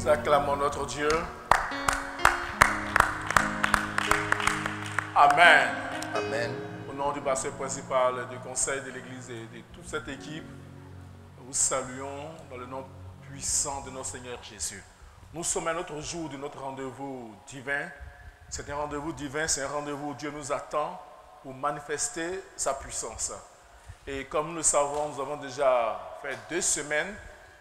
Acclamons notre Dieu. Amen. Amen. Au nom du pasteur principal, du conseil de l'église et de toute cette équipe, nous vous saluons dans le nom puissant de notre Seigneur Jésus. Nous sommes à un autre jour de notre rendez-vous divin. C'est un rendez-vous divin, c'est un rendez-vous où Dieu nous attend pour manifester sa puissance. Et comme nous le savons, nous avons déjà fait 2 semaines.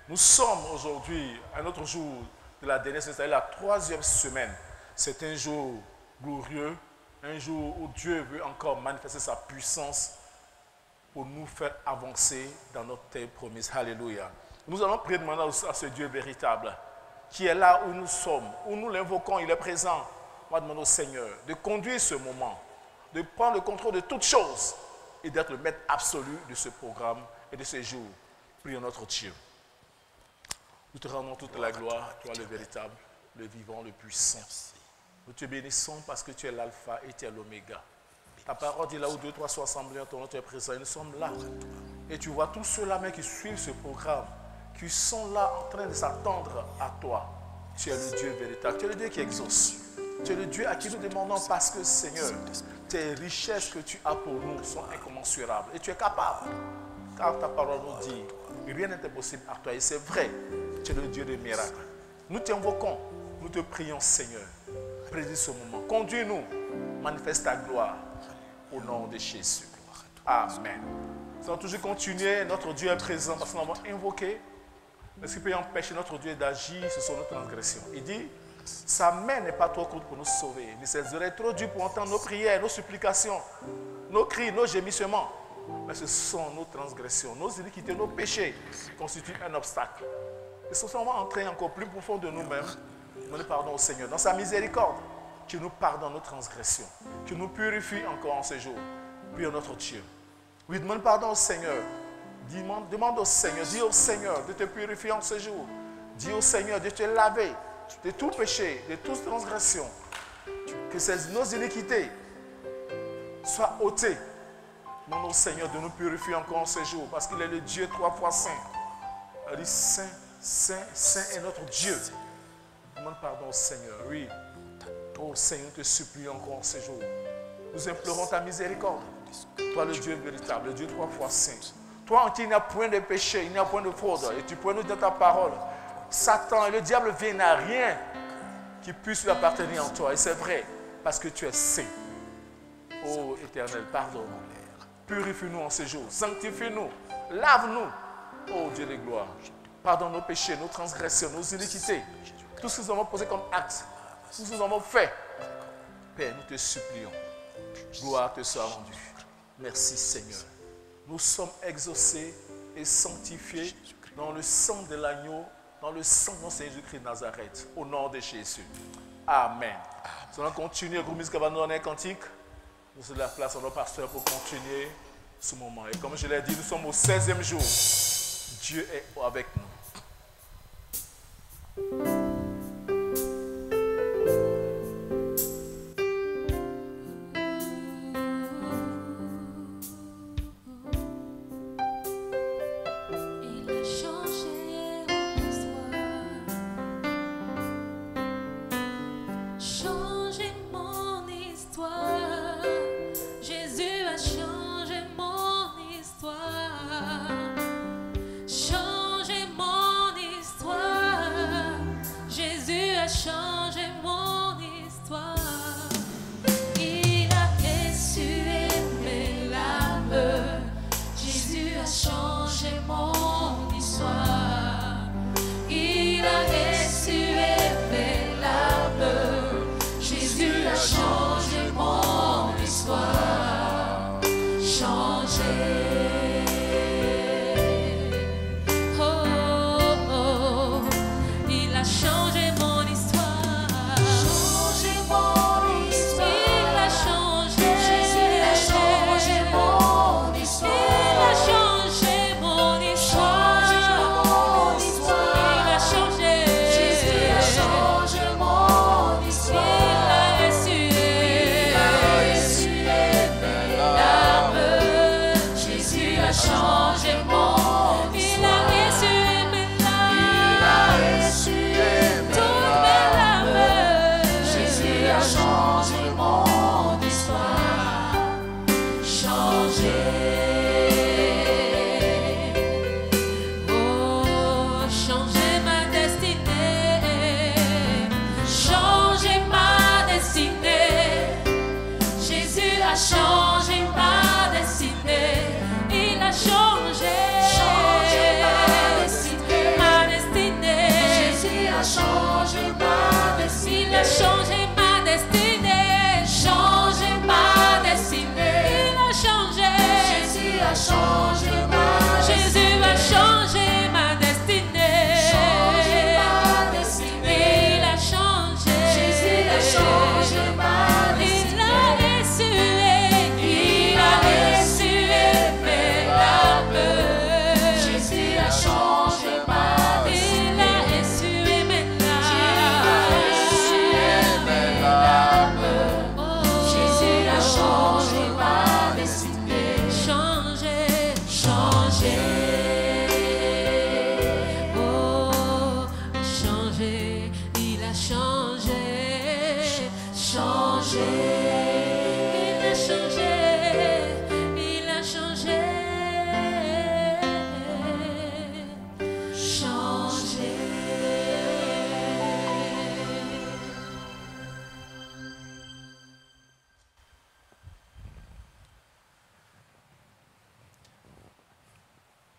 Nous sommes aujourd'hui à un autre jour de la dernière semaine, c'est-à-dire la 3e semaine. C'est un jour glorieux, un jour où Dieu veut encore manifester sa puissance pour nous faire avancer dans notre terre promise. Alléluia. Nous allons prier demander à ce Dieu véritable qui est là où nous sommes, où nous l'invoquons, il est présent. On va demander au Seigneur de conduire ce moment, de prendre le contrôle de toutes choses et d'être le maître absolu de ce programme et de ce jour. Prions notre Dieu. Nous te rendons toute la gloire, toi le véritable, le vivant, le puissant. Nous te bénissons parce que tu es l'alpha et tu es l'oméga. Ta parole dit là où 2, 3 sont assemblés en ton nom, tu es présent. Et nous sommes là. Et tu vois tous ceux-là qui suivent ce programme, qui sont là en train de s'attendre à toi. Tu es le Dieu véritable. Tu es le Dieu qui exauce. Tu es le Dieu à qui nous demandons parce que, Seigneur, tes richesses que tu as pour nous sont incommensurables. Et tu es capable. Car ta parole nous dit, rien n'est impossible à toi. Et c'est vrai, tu es le Dieu des miracles. Nous t'invoquons, nous te prions, Seigneur. Préside ce moment. Conduis-nous, manifeste ta gloire au nom de Jésus. Amen. Nous allons toujours continuer. Notre Dieu est présent parce que nous l'avons invoqué. Mais ce qui peut empêcher notre Dieu d'agir, ce sont nos transgressions. Il dit, sa main n'est pas trop courte pour nous sauver, ni ses oreilles trop dures pour entendre nos prières, nos supplications, nos cris, nos gémissements. Mais ce sont nos transgressions, nos iniquités, nos péchés qui constituent un obstacle. Et ce sont entrer encore plus profond de nous-mêmes. Nous pardon au Seigneur. Dans sa miséricorde, qui nous pardonne nos transgressions, qui nous purifie encore en ce jour. Prions notre Dieu. Oui, demande pardon au Seigneur. Demande au Seigneur, dis au Seigneur de te purifier en ce jour. Dis au Seigneur de te laver de tout péché, de toute transgression. Que nos iniquités soient ôtées. Demande au Seigneur de nous purifier encore en ce jour, parce qu'il est le Dieu 3 fois saint. Il dit Saint, Saint, Saint est notre Dieu. Demande pardon au Seigneur, oui. Oh Seigneur, nous te supplions encore en ce jour. Nous implorons ta miséricorde. Toi le Dieu véritable, le Dieu 3 fois saint. Toi en qui il n'y a point de péché, il n'y a point de fraude. Et tu pourrais nous dire ta parole. Satan et le diable viennent à rien qui puisse lui appartenir en toi. Et c'est vrai, parce que tu es saint. Oh Éternel, pardonne-nous. Purifie-nous en ce jour. Sanctifie-nous. Lave-nous. Oh Dieu de gloire. Pardonne nos péchés, nos transgressions, nos iniquités. Tout ce que nous avons posé comme acte. Tout ce que nous avons fait. Père, nous te supplions. Gloire te soit rendue. Merci Seigneur. Nous sommes exaucés et sanctifiés dans le sang de l'agneau, dans le sang de Jésus-Christ de Nazareth, au nom de Jésus. Amen. Nous allons continuer. Groupe musique va nous donner un cantique. Nous sommes la place à nos pasteurs pour continuer ce moment. Et comme je l'ai dit, nous sommes au 16e jour. Dieu est avec nous.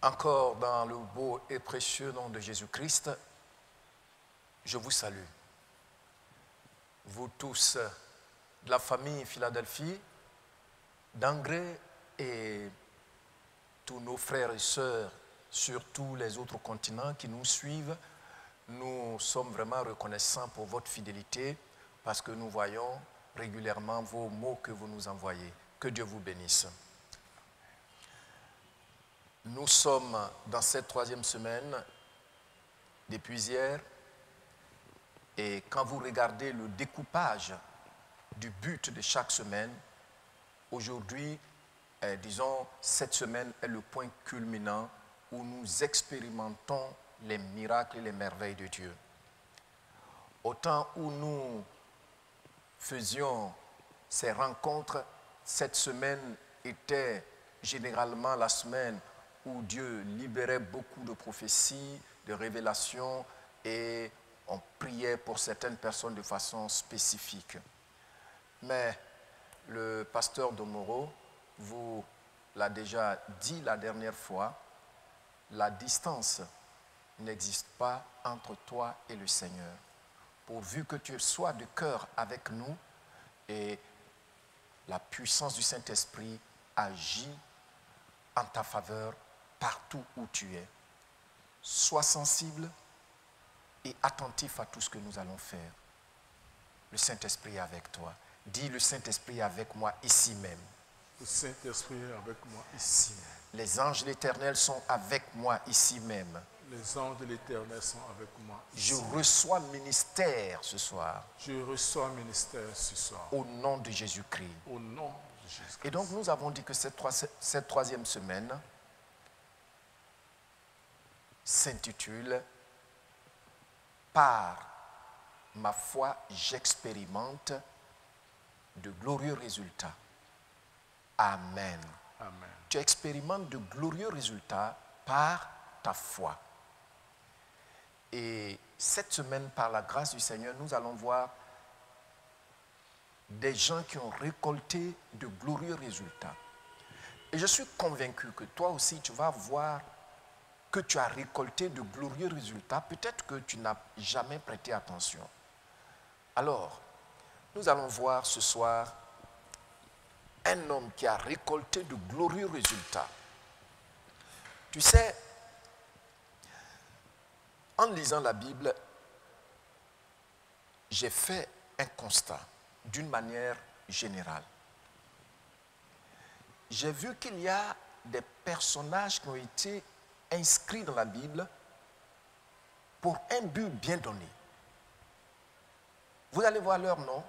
Encore dans le beau et précieux nom de Jésus-Christ, je vous salue. Vous tous de la famille Philadelphie, d'Angré et tous nos frères et sœurs sur tous les autres continents qui nous suivent, nous sommes vraiment reconnaissants pour votre fidélité parce que nous voyons régulièrement vos mots que vous nous envoyez. Que Dieu vous bénisse. Nous sommes dans cette 3e semaine depuis hier et quand vous regardez le découpage du but de chaque semaine, aujourd'hui, disons, cette semaine est le point culminant où nous expérimentons les miracles et les merveilles de Dieu. Au temps où nous faisions ces rencontres, cette semaine était généralement la semaine où Dieu libérait beaucoup de prophéties, de révélations et on priait pour certaines personnes de façon spécifique. Mais le pasteur Domoro vous l'a déjà dit la dernière fois, la distance n'existe pas entre toi et le Seigneur. Pourvu que tu sois de cœur avec nous et la puissance du Saint-Esprit agit en ta faveur partout où tu es. Sois sensible et attentif à tout ce que nous allons faire. Le Saint-Esprit est avec toi. Dis, le Saint-Esprit est avec moi ici même. Le Saint-Esprit est avec moi ici même. Les anges de l'Éternel sont avec moi ici même. Les anges de l'Éternel sont avec moi ici. Je reçois ministère ce soir. Je reçois ministère ce soir. Au nom de Jésus-Christ. Au nom de Jésus-Christ. Et donc nous avons dit que cette 3e semaine s'intitule « Par ma foi, j'expérimente de glorieux résultats. » Amen. Amen. Tu expérimentes de glorieux résultats par ta foi. Et cette semaine, par la grâce du Seigneur, nous allons voir des gens qui ont récolté de glorieux résultats. Et je suis convaincu que toi aussi, tu vas voir que tu as récolté de glorieux résultats. Peut-être que tu n'as jamais prêté attention. Alors, nous allons voir ce soir un homme qui a récolté de glorieux résultats. Tu sais, en lisant la Bible, j'ai fait un constat d'une manière générale. J'ai vu qu'il y a des personnages qui ont été inscrits dans la Bible pour un but bien donné. Vous allez voir leur nom.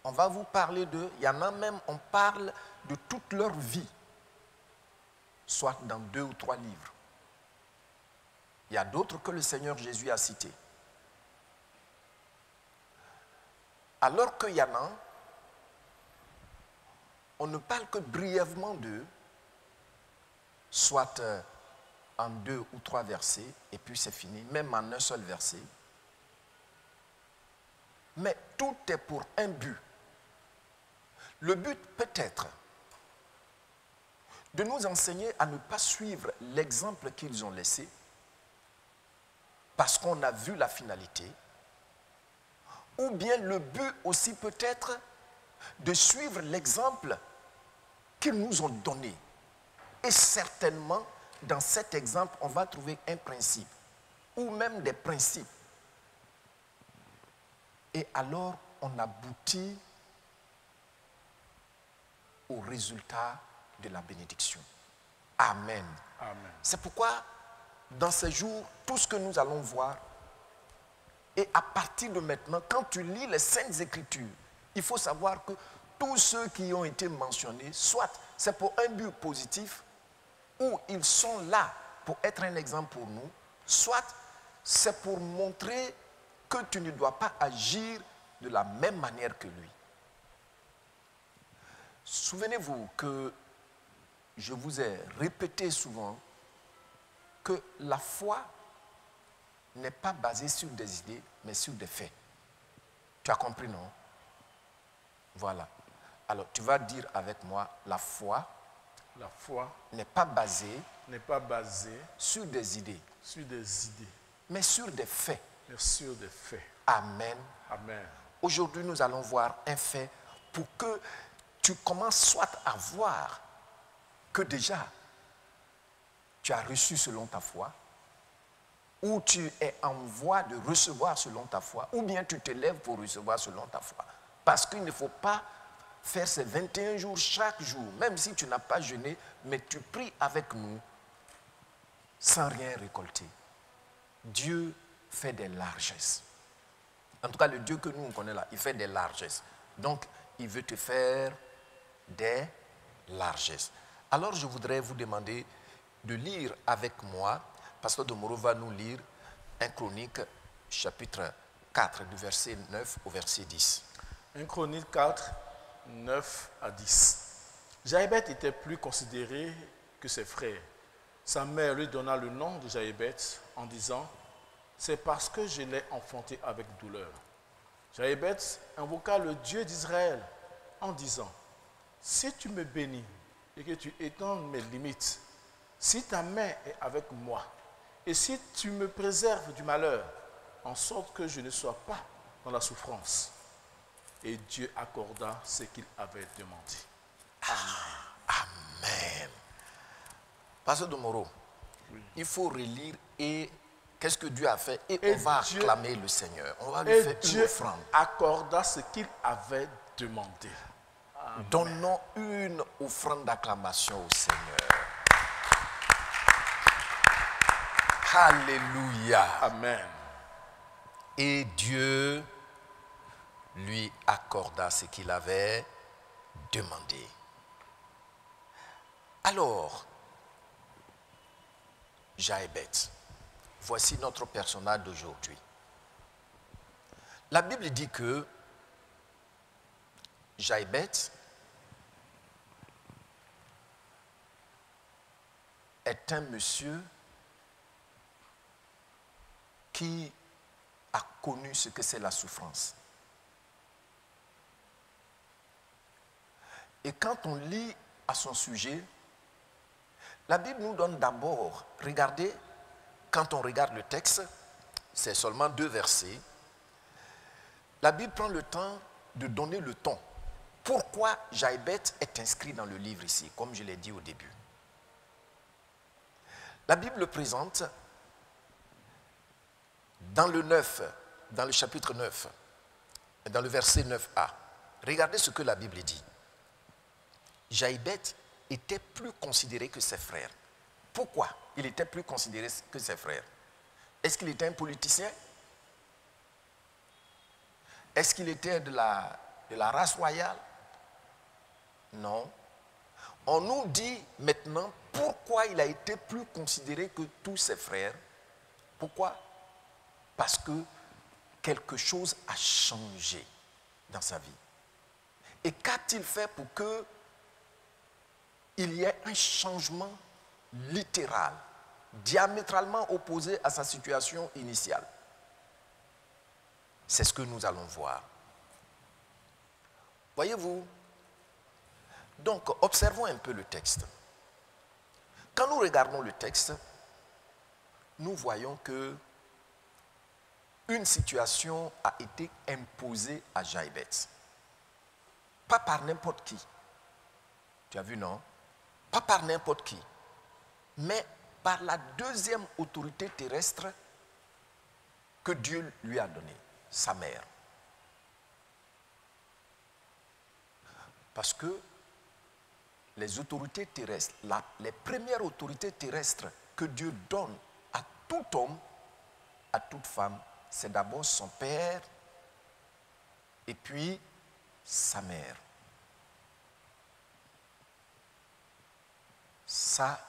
On va vous parler d'eux. Il y en a même, on parle de toute leur vie, soit dans 2 ou 3 livres. Il y a d'autres que le Seigneur Jésus a cités. Alors qu'il y en a, on ne parle que brièvement d'eux, soit en 2 ou 3 versets, et puis c'est fini, même en un seul verset. Mais tout est pour un but. Le but peut être de nous enseigner à ne pas suivre l'exemple qu'ils ont laissé, parce qu'on a vu la finalité, ou bien le but aussi peut être de suivre l'exemple qu'ils nous ont donné. Et certainement, dans cet exemple, on va trouver un principe, ou même des principes. Et alors, on aboutit au résultat de la bénédiction. Amen. Amen. C'est pourquoi, dans ces jours, tout ce que nous allons voir, et à partir de maintenant, quand tu lis les Saintes Écritures, il faut savoir que tous ceux qui ont été mentionnés, soit c'est pour un but positif, ou ils sont là pour être un exemple pour nous, soit c'est pour montrer que tu ne dois pas agir de la même manière que lui. Souvenez-vous que je vous ai répété souvent que la foi n'est pas basée sur des idées, mais sur des faits. Tu as compris, non? Voilà. Alors, tu vas dire avec moi, la foi La foi n'est pas basée n'est pas basée sur des idées, sur des idées, mais sur des faits. mais sur des faits. Amen. Amen. Aujourd'hui, nous allons voir un fait pour que tu commences soit à voir que déjà tu as reçu selon ta foi, ou tu es en voie de recevoir selon ta foi, ou bien tu te lèves pour recevoir selon ta foi. Parce qu'il ne faut pas faire ces 21 jours chaque jour, même si tu n'as pas jeûné, mais tu pries avec nous sans rien récolter. Dieu fait des largesses. En tout cas, le Dieu que nous on connaît là, il fait des largesses. Donc, il veut te faire des largesses. Alors, je voudrais vous demander de lire avec moi. Pasteur Domoro va nous lire 1 Chronique, chapitre 4, du verset 9 au verset 10. 1 Chronique 4, 9 à 10. Jaébet était plus considéré que ses frères. Sa mère lui donna le nom de Jaébet en disant « C'est parce que je l'ai enfanté avec douleur. » Jaébet invoqua le Dieu d'Israël en disant « Si tu me bénis et que tu étendes mes limites, si ta main est avec moi, et si tu me préserves du malheur, en sorte que je ne sois pas dans la souffrance. » Et Dieu accorda ce qu'il avait demandé. Amen. Pasteur Domoro, oui. Il faut relire et qu'est-ce que Dieu a fait et on va acclamer le Seigneur. On va lui faire une offrande. Dieu accorda ce qu'il avait demandé. Amen. Donnons une offrande d'acclamation au Seigneur. Alléluia. Amen. Et Dieu lui accorda ce qu'il avait demandé. Alors, Jaébet, voici notre personnage d'aujourd'hui. La Bible dit que Jaébet est un monsieur qui a connu ce que c'est la souffrance. Et quand on lit à son sujet, la Bible nous donne d'abord, regardez, quand on regarde le texte, c'est seulement 2 versets, la Bible prend le temps de donner le ton. Pourquoi Jaébet est inscrit dans le livre ici, comme je l'ai dit au début. La Bible le présente dans le 9, dans le chapitre 9, dans le verset 9a. Regardez ce que la Bible dit. Jaébet était plus considéré que ses frères. Pourquoi il était plus considéré que ses frères? Est-ce qu'il était un politicien? Est-ce qu'il était de la race royale? Non. On nous dit maintenant pourquoi il a été plus considéré que tous ses frères. Pourquoi? Parce que quelque chose a changé dans sa vie. Et qu'a-t-il fait pour que il y ait un changement littéral, diamétralement opposé à sa situation initiale? C'est ce que nous allons voir. Voyez-vous? Donc, observons un peu le texte. Quand nous regardons le texte, nous voyons que une situation a été imposée à Jaébet. Pas par n'importe qui. Tu as vu, non? Pas par n'importe qui. Mais par la deuxième autorité terrestre que Dieu lui a donnée, sa mère. Parce que les autorités terrestres, les premières autorités terrestres que Dieu donne à tout homme, à toute femme, c'est d'abord son père et puis sa mère. Ça,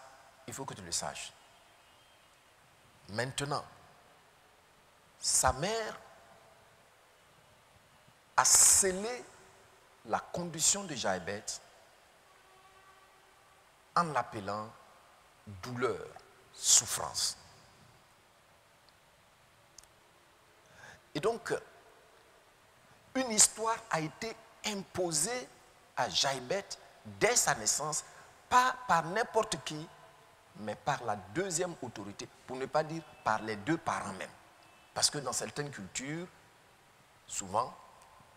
il faut que tu le saches. Maintenant, sa mère a scellé la condition de Jaébet en l'appelant douleur, souffrance. Et donc, une histoire a été imposée à Jaébet dès sa naissance pas par n'importe qui, mais par la deuxième autorité, pour ne pas dire par les deux parents même. Parce que dans certaines cultures, souvent,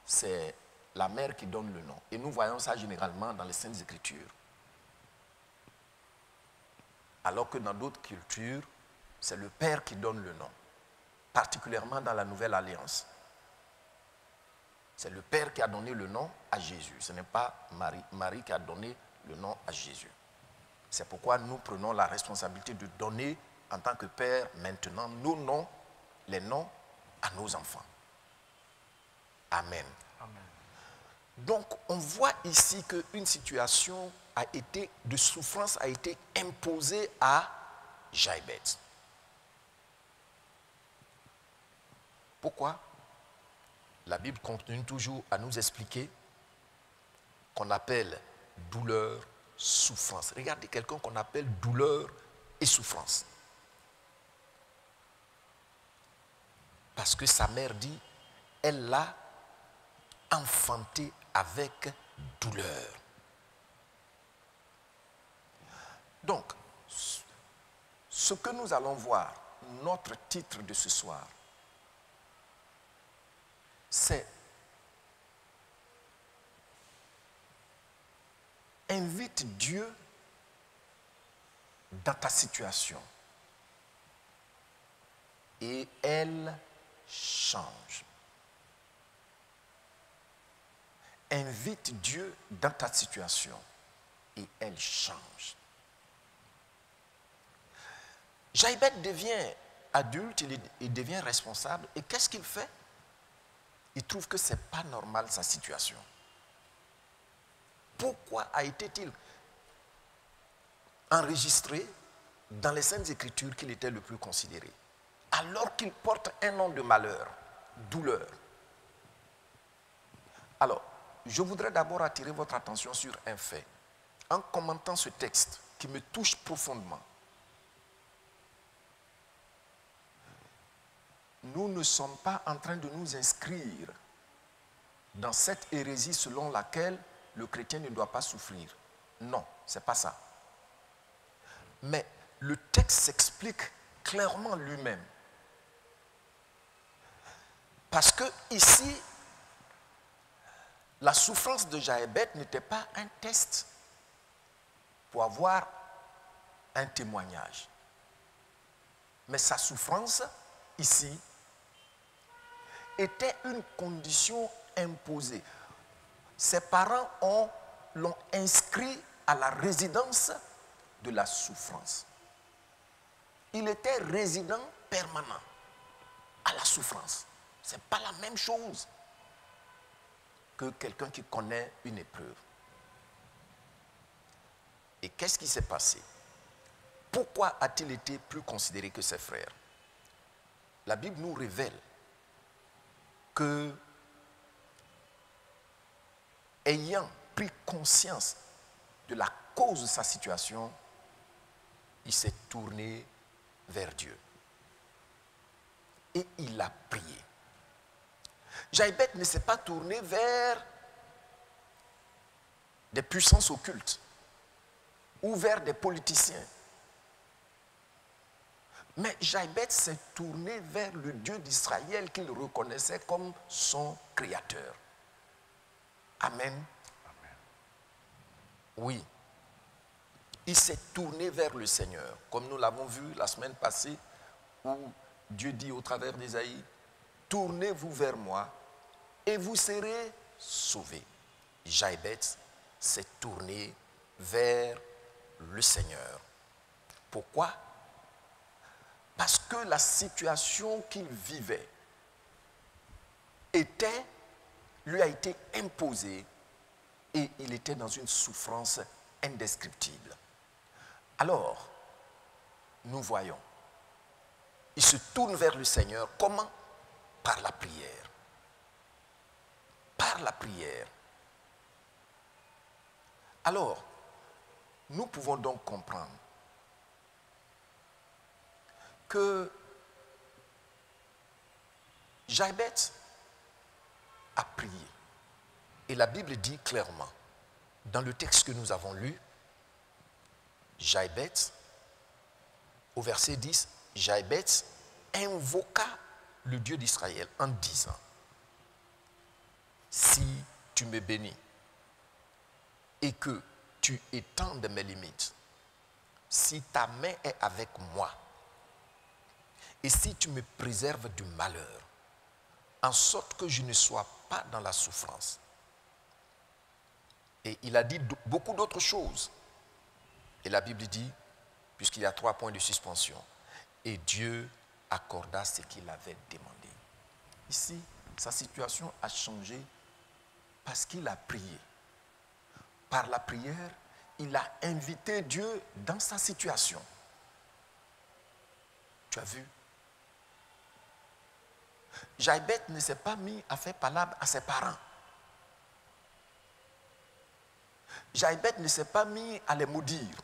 c'est la mère qui donne le nom. Et nous voyons ça généralement dans les Saintes Écritures. Alors que dans d'autres cultures, c'est le père qui donne le nom. Particulièrement dans la Nouvelle Alliance. C'est le père qui a donné le nom à Jésus. Ce n'est pas Marie qui a donné le nom à Jésus. C'est pourquoi nous prenons la responsabilité de donner en tant que père maintenant nos noms, les noms à nos enfants. Amen. Amen. Donc on voit ici qu'une situation de souffrance a été imposée à Jaïbet. Pourquoi? La Bible continue toujours à nous expliquer qu'on appelle douleur, souffrance. Regardez quelqu'un qu'on appelle douleur et souffrance. Parce que sa mère dit, elle l'a enfanté avec douleur. Donc, ce que nous allons voir, notre titre de ce soir, c'est invite Dieu dans ta situation et elle change. Invite Dieu dans ta situation et elle change. Jaïbet devient adulte, il devient responsable et qu'est-ce qu'il fait? Il trouve que ce n'est pas normal sa situation. Pourquoi a été-il enregistré dans les Saintes Écritures qu'il était le plus considéré, alors qu'il porte un nom de malheur, douleur? Alors, je voudrais d'abord attirer votre attention sur un fait. En commentant ce texte qui me touche profondément, nous ne sommes pas en train de nous inscrire dans cette hérésie selon laquelle le chrétien ne doit pas souffrir. Non, ce n'est pas ça. Mais le texte s'explique clairement lui-même. Parce que ici, la souffrance de Jaïbet n'était pas un test pour avoir un témoignage. Mais sa souffrance, ici, était une condition imposée. Ses parents l'ont inscrit à la résidence de la souffrance. Il était résident permanent à la souffrance. Ce n'est pas la même chose que quelqu'un qui connaît une épreuve. Et qu'est-ce qui s'est passé? Pourquoi a-t-il été plus considéré que ses frères? La Bible nous révèle que, ayant pris conscience de la cause de sa situation, il s'est tourné vers Dieu. Et il a prié. Jaïbet ne s'est pas tourné vers des puissances occultes ou vers des politiciens. Mais Jaïbet s'est tourné vers le Dieu d'Israël qu'il reconnaissait comme son créateur. Amen. Amen. Oui. Il s'est tourné vers le Seigneur, comme nous l'avons vu la semaine passée, où Dieu dit au travers d'Ésaïe, « Tournez-vous vers moi et vous serez sauvés. » Jaïbet s'est tourné vers le Seigneur. Pourquoi? Parce que la situation qu'il vivait lui a été imposée et il était dans une souffrance indescriptible. Alors, nous voyons, il se tourne vers le Seigneur. Comment? Par la prière. Par la prière. Alors, nous pouvons donc comprendre que Jaïbet a prié. Et la Bible dit clairement, dans le texte que nous avons lu, Jaïbet, au verset 10, Jaïbet invoqua le Dieu d'Israël en disant, si tu me bénis et que tu étendes mes limites, si ta main est avec moi, et si tu me préserves du malheur, en sorte que je ne sois pas dans la souffrance. Et il a dit beaucoup d'autres choses. Et la Bible dit, puisqu'il y a 3 points de suspension, et Dieu accorda ce qu'il avait demandé. Ici, sa situation a changé parce qu'il a prié. Par la prière, il a invité Dieu dans sa situation. Tu as vu? Jaïbet ne s'est pas mis à faire palabre à ses parents. Jaïbet ne s'est pas mis à les maudire.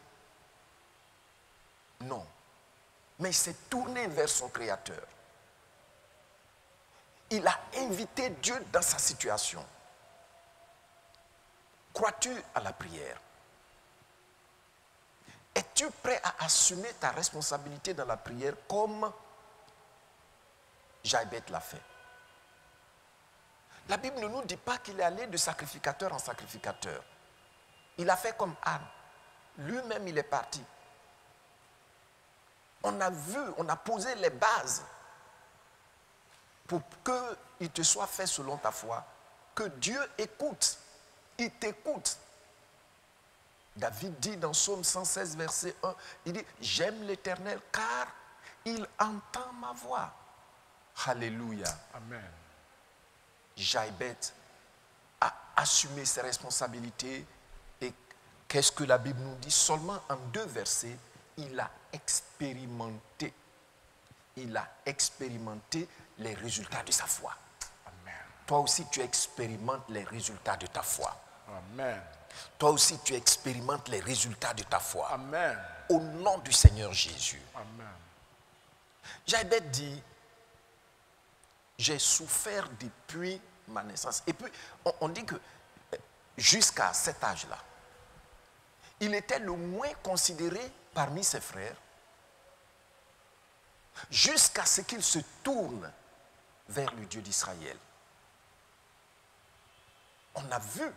Non. Mais il s'est tourné vers son Créateur. Il a invité Dieu dans sa situation. Crois-tu à la prière? Es-tu prêt à assumer ta responsabilité dans la prière comme Jaïbet l'a fait? La Bible ne nous dit pas qu'il est allé de sacrificateur en sacrificateur. Il a fait comme Anne. Lui-même, il est parti. On a vu, on a posé les bases pour qu'il te soit fait selon ta foi. Que Dieu écoute. Il t'écoute. David dit dans Psaume 116, verset 1, il dit, j'aime l'Éternel car il entend ma voix. Alléluia. Amen. Jaïbet a assumé ses responsabilités et qu'est-ce que la Bible nous dit? Seulement en 2 versets, il a expérimenté. Il a expérimenté les résultats de sa foi. Amen. Toi aussi, tu expérimentes les résultats de ta foi. Amen. Toi aussi, tu expérimentes les résultats de ta foi. Amen. Au nom du Seigneur Jésus. Amen. Jaïbet dit, j'ai souffert depuis ma naissance. Et puis, on dit que jusqu'à cet âge-là, il était le moins considéré parmi ses frères, jusqu'à ce qu'il se tourne vers le Dieu d'Israël. On a vu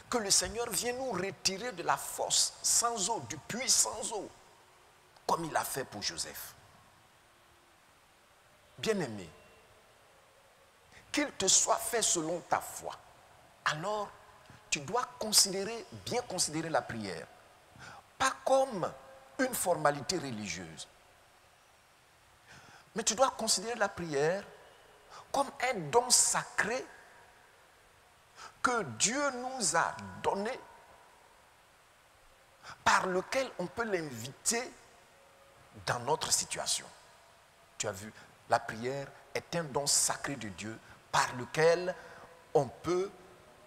que le Seigneur vient nous retirer de la fosse sans eau, du puits sans eau, comme il a fait pour Joseph. Bien-aimé, qu'il te soit fait selon ta foi, alors tu dois bien considérer la prière, pas comme une formalité religieuse, mais tu dois considérer la prière comme un don sacré que Dieu nous a donné, par lequel on peut l'inviter dans notre situation. Tu as vu, la prière est un don sacré de Dieu par lequel on peut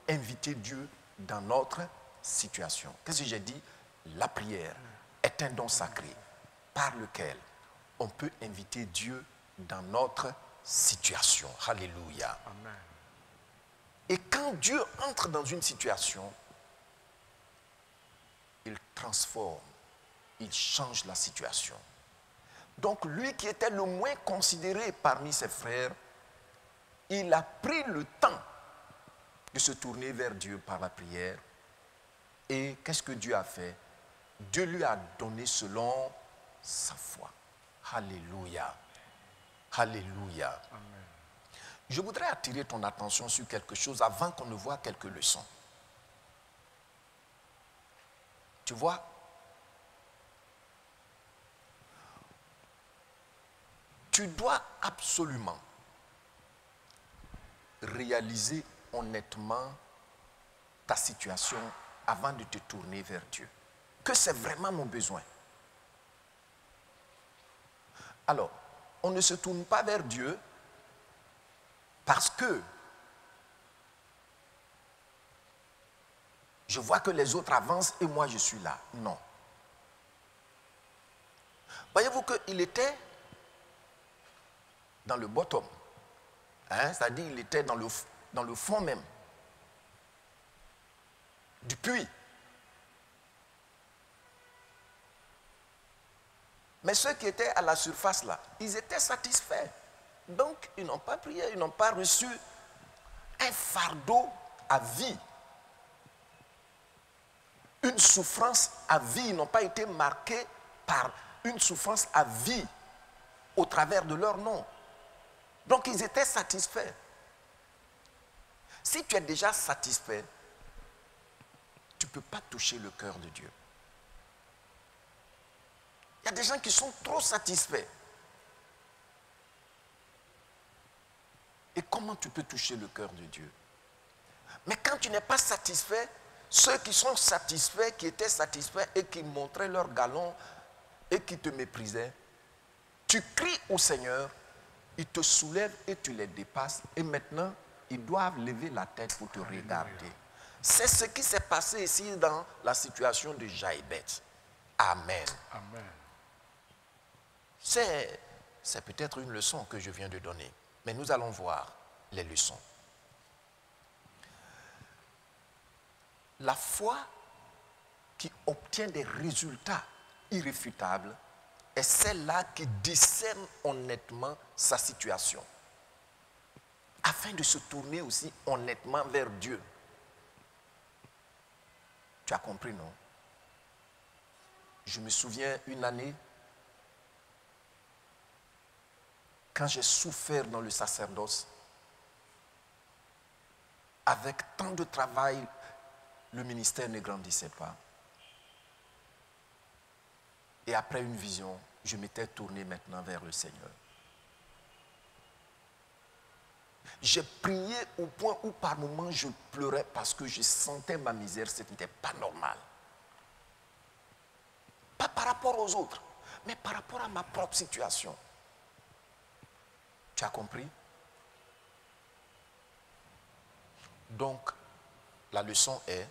inviter Dieu dans notre situation. Qu'est-ce que j'ai dit? La prière est un don sacré par lequel on peut inviter Dieu dans notre situation. Alléluia. Amen. Et quand Dieu entre dans une situation, il transforme, il change la situation. Donc lui qui était le moins considéré parmi ses frères, il a pris le temps de se tourner vers Dieu par la prière. Et qu'est-ce que Dieu a fait? Dieu lui a donné selon sa foi. Alléluia. Alléluia. Amen. Je voudrais attirer ton attention sur quelque chose avant qu'on ne voit quelques leçons. Tu vois, tu dois absolument réaliser honnêtement ta situation avant de te tourner vers Dieu. Que c'est vraiment mon besoin. Alors, on ne se tourne pas vers Dieu parce que je vois que les autres avancent et moi je suis là. Non. Voyez-vous qu'il était dans le bottom. C'est-à-dire il était dans le fond même du puits. Mais ceux qui étaient à la surface là, ils étaient satisfaits. Donc, ils n'ont pas prié, ils n'ont pas reçu un fardeau à vie. Une souffrance à vie, ils n'ont pas été marqués par une souffrance à vie au travers de leur nom. Donc, ils étaient satisfaits. Si tu es déjà satisfait, tu ne peux pas toucher le cœur de Dieu. Il y a des gens qui sont trop satisfaits. Et comment tu peux toucher le cœur de Dieu? Mais quand tu n'es pas satisfait, ceux qui sont satisfaits, qui étaient satisfaits et qui montraient leur galon et qui te méprisaient, tu cries au Seigneur, il te soulève et tu les dépasses. Et maintenant, ils doivent lever la tête pour te regarder. C'est ce qui s'est passé ici dans la situation de Jaïbet. Amen. Amen. C'est peut-être une leçon que je viens de donner. Mais nous allons voir les leçons. La foi qui obtient des résultats irréfutables est celle-là qui discerne honnêtement sa situation, afin de se tourner aussi honnêtement vers Dieu. Tu as compris, non? Je me souviens une année, quand j'ai souffert dans le sacerdoce, avec tant de travail, le ministère ne grandissait pas. Et après une vision, je m'étais tourné maintenant vers le Seigneur. J'ai prié au point où par moments je pleurais parce que je sentais ma misère, ce n'était pas normal. Pas par rapport aux autres, mais par rapport à ma propre situation. Tu as compris? Donc, la leçon est,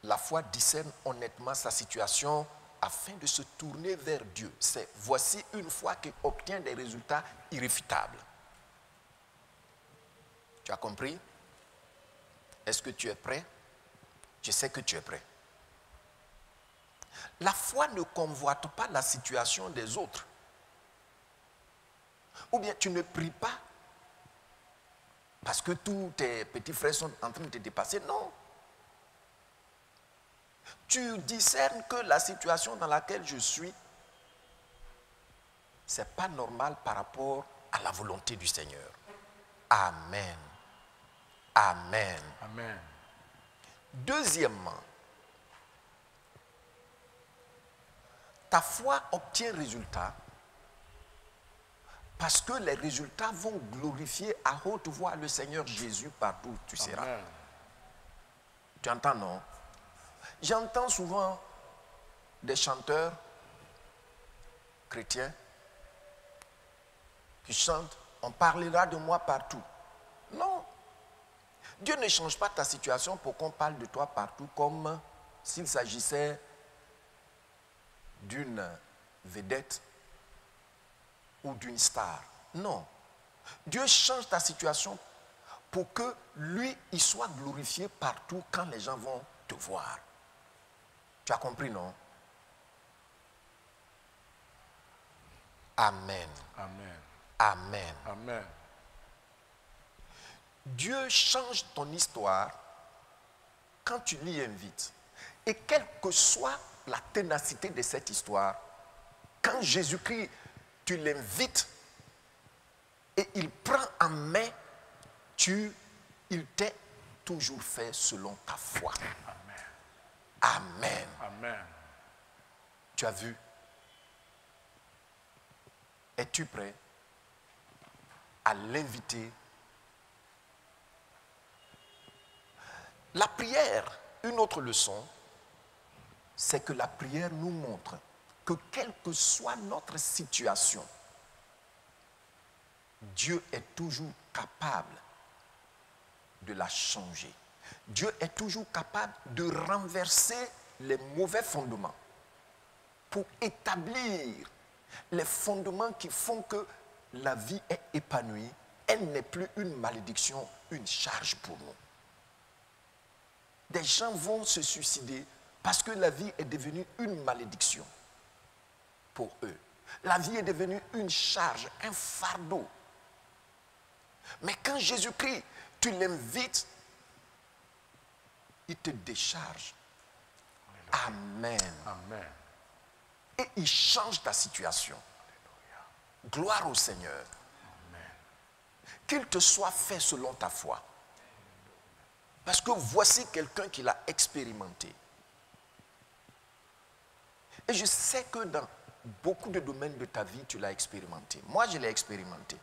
la foi discerne honnêtement sa situation afin de se tourner vers Dieu. C'est voici une foi qui obtient des résultats irréfutables. Tu as compris? Est-ce que tu es prêt? Je sais que tu es prêt. La foi ne convoite pas la situation des autres. Ou bien tu ne pries pas parce que tous tes petits frères sont en train de te dépasser. Non. Tu discernes que la situation dans laquelle je suis, ce n'est pas normal par rapport à la volonté du Seigneur. Amen. Amen. Amen. Deuxièmement, ta foi obtient résultat parce que les résultats vont glorifier à haute voix le Seigneur Jésus partout où tu seras. Amen. Tu entends, non? J'entends souvent des chanteurs chrétiens qui chantent « On parlera de moi partout ». Non. Dieu ne change pas ta situation pour qu'on parle de toi partout comme s'il s'agissait d'une vedette ou d'une star. Non. Dieu change ta situation pour que lui, il soit glorifié partout quand les gens vont te voir. Tu as compris, non? Amen. Amen. Amen. Amen. Dieu change ton histoire quand tu l'y invites. Et quelle que soit la ténacité de cette histoire, quand Jésus-Christ, tu l'invites et il prend en main, il t'est toujours fait selon ta foi. Amen. Amen. Amen. Tu as vu? Es-tu prêt à l'inviter? La prière, une autre leçon, c'est que la prière nous montre que quelle que soit notre situation, Dieu est toujours capable de la changer. Dieu est toujours capable de renverser les mauvais fondements pour établir les fondements qui font que la vie est épanouie. Elle n'est plus une malédiction, une charge pour nous. Des gens vont se suicider parce que la vie est devenue une malédiction pour eux. La vie est devenue une charge, un fardeau. Mais quand Jésus-Christ, tu l'invites, il te décharge. Amen. Amen. Et il change ta situation. Gloire au Seigneur. Amen. Qu'il te soit fait selon ta foi. Parce que voici quelqu'un qui l'a expérimenté. Et je sais que dans beaucoup de domaines de ta vie, tu l'as expérimenté. Moi, je l'ai expérimenté.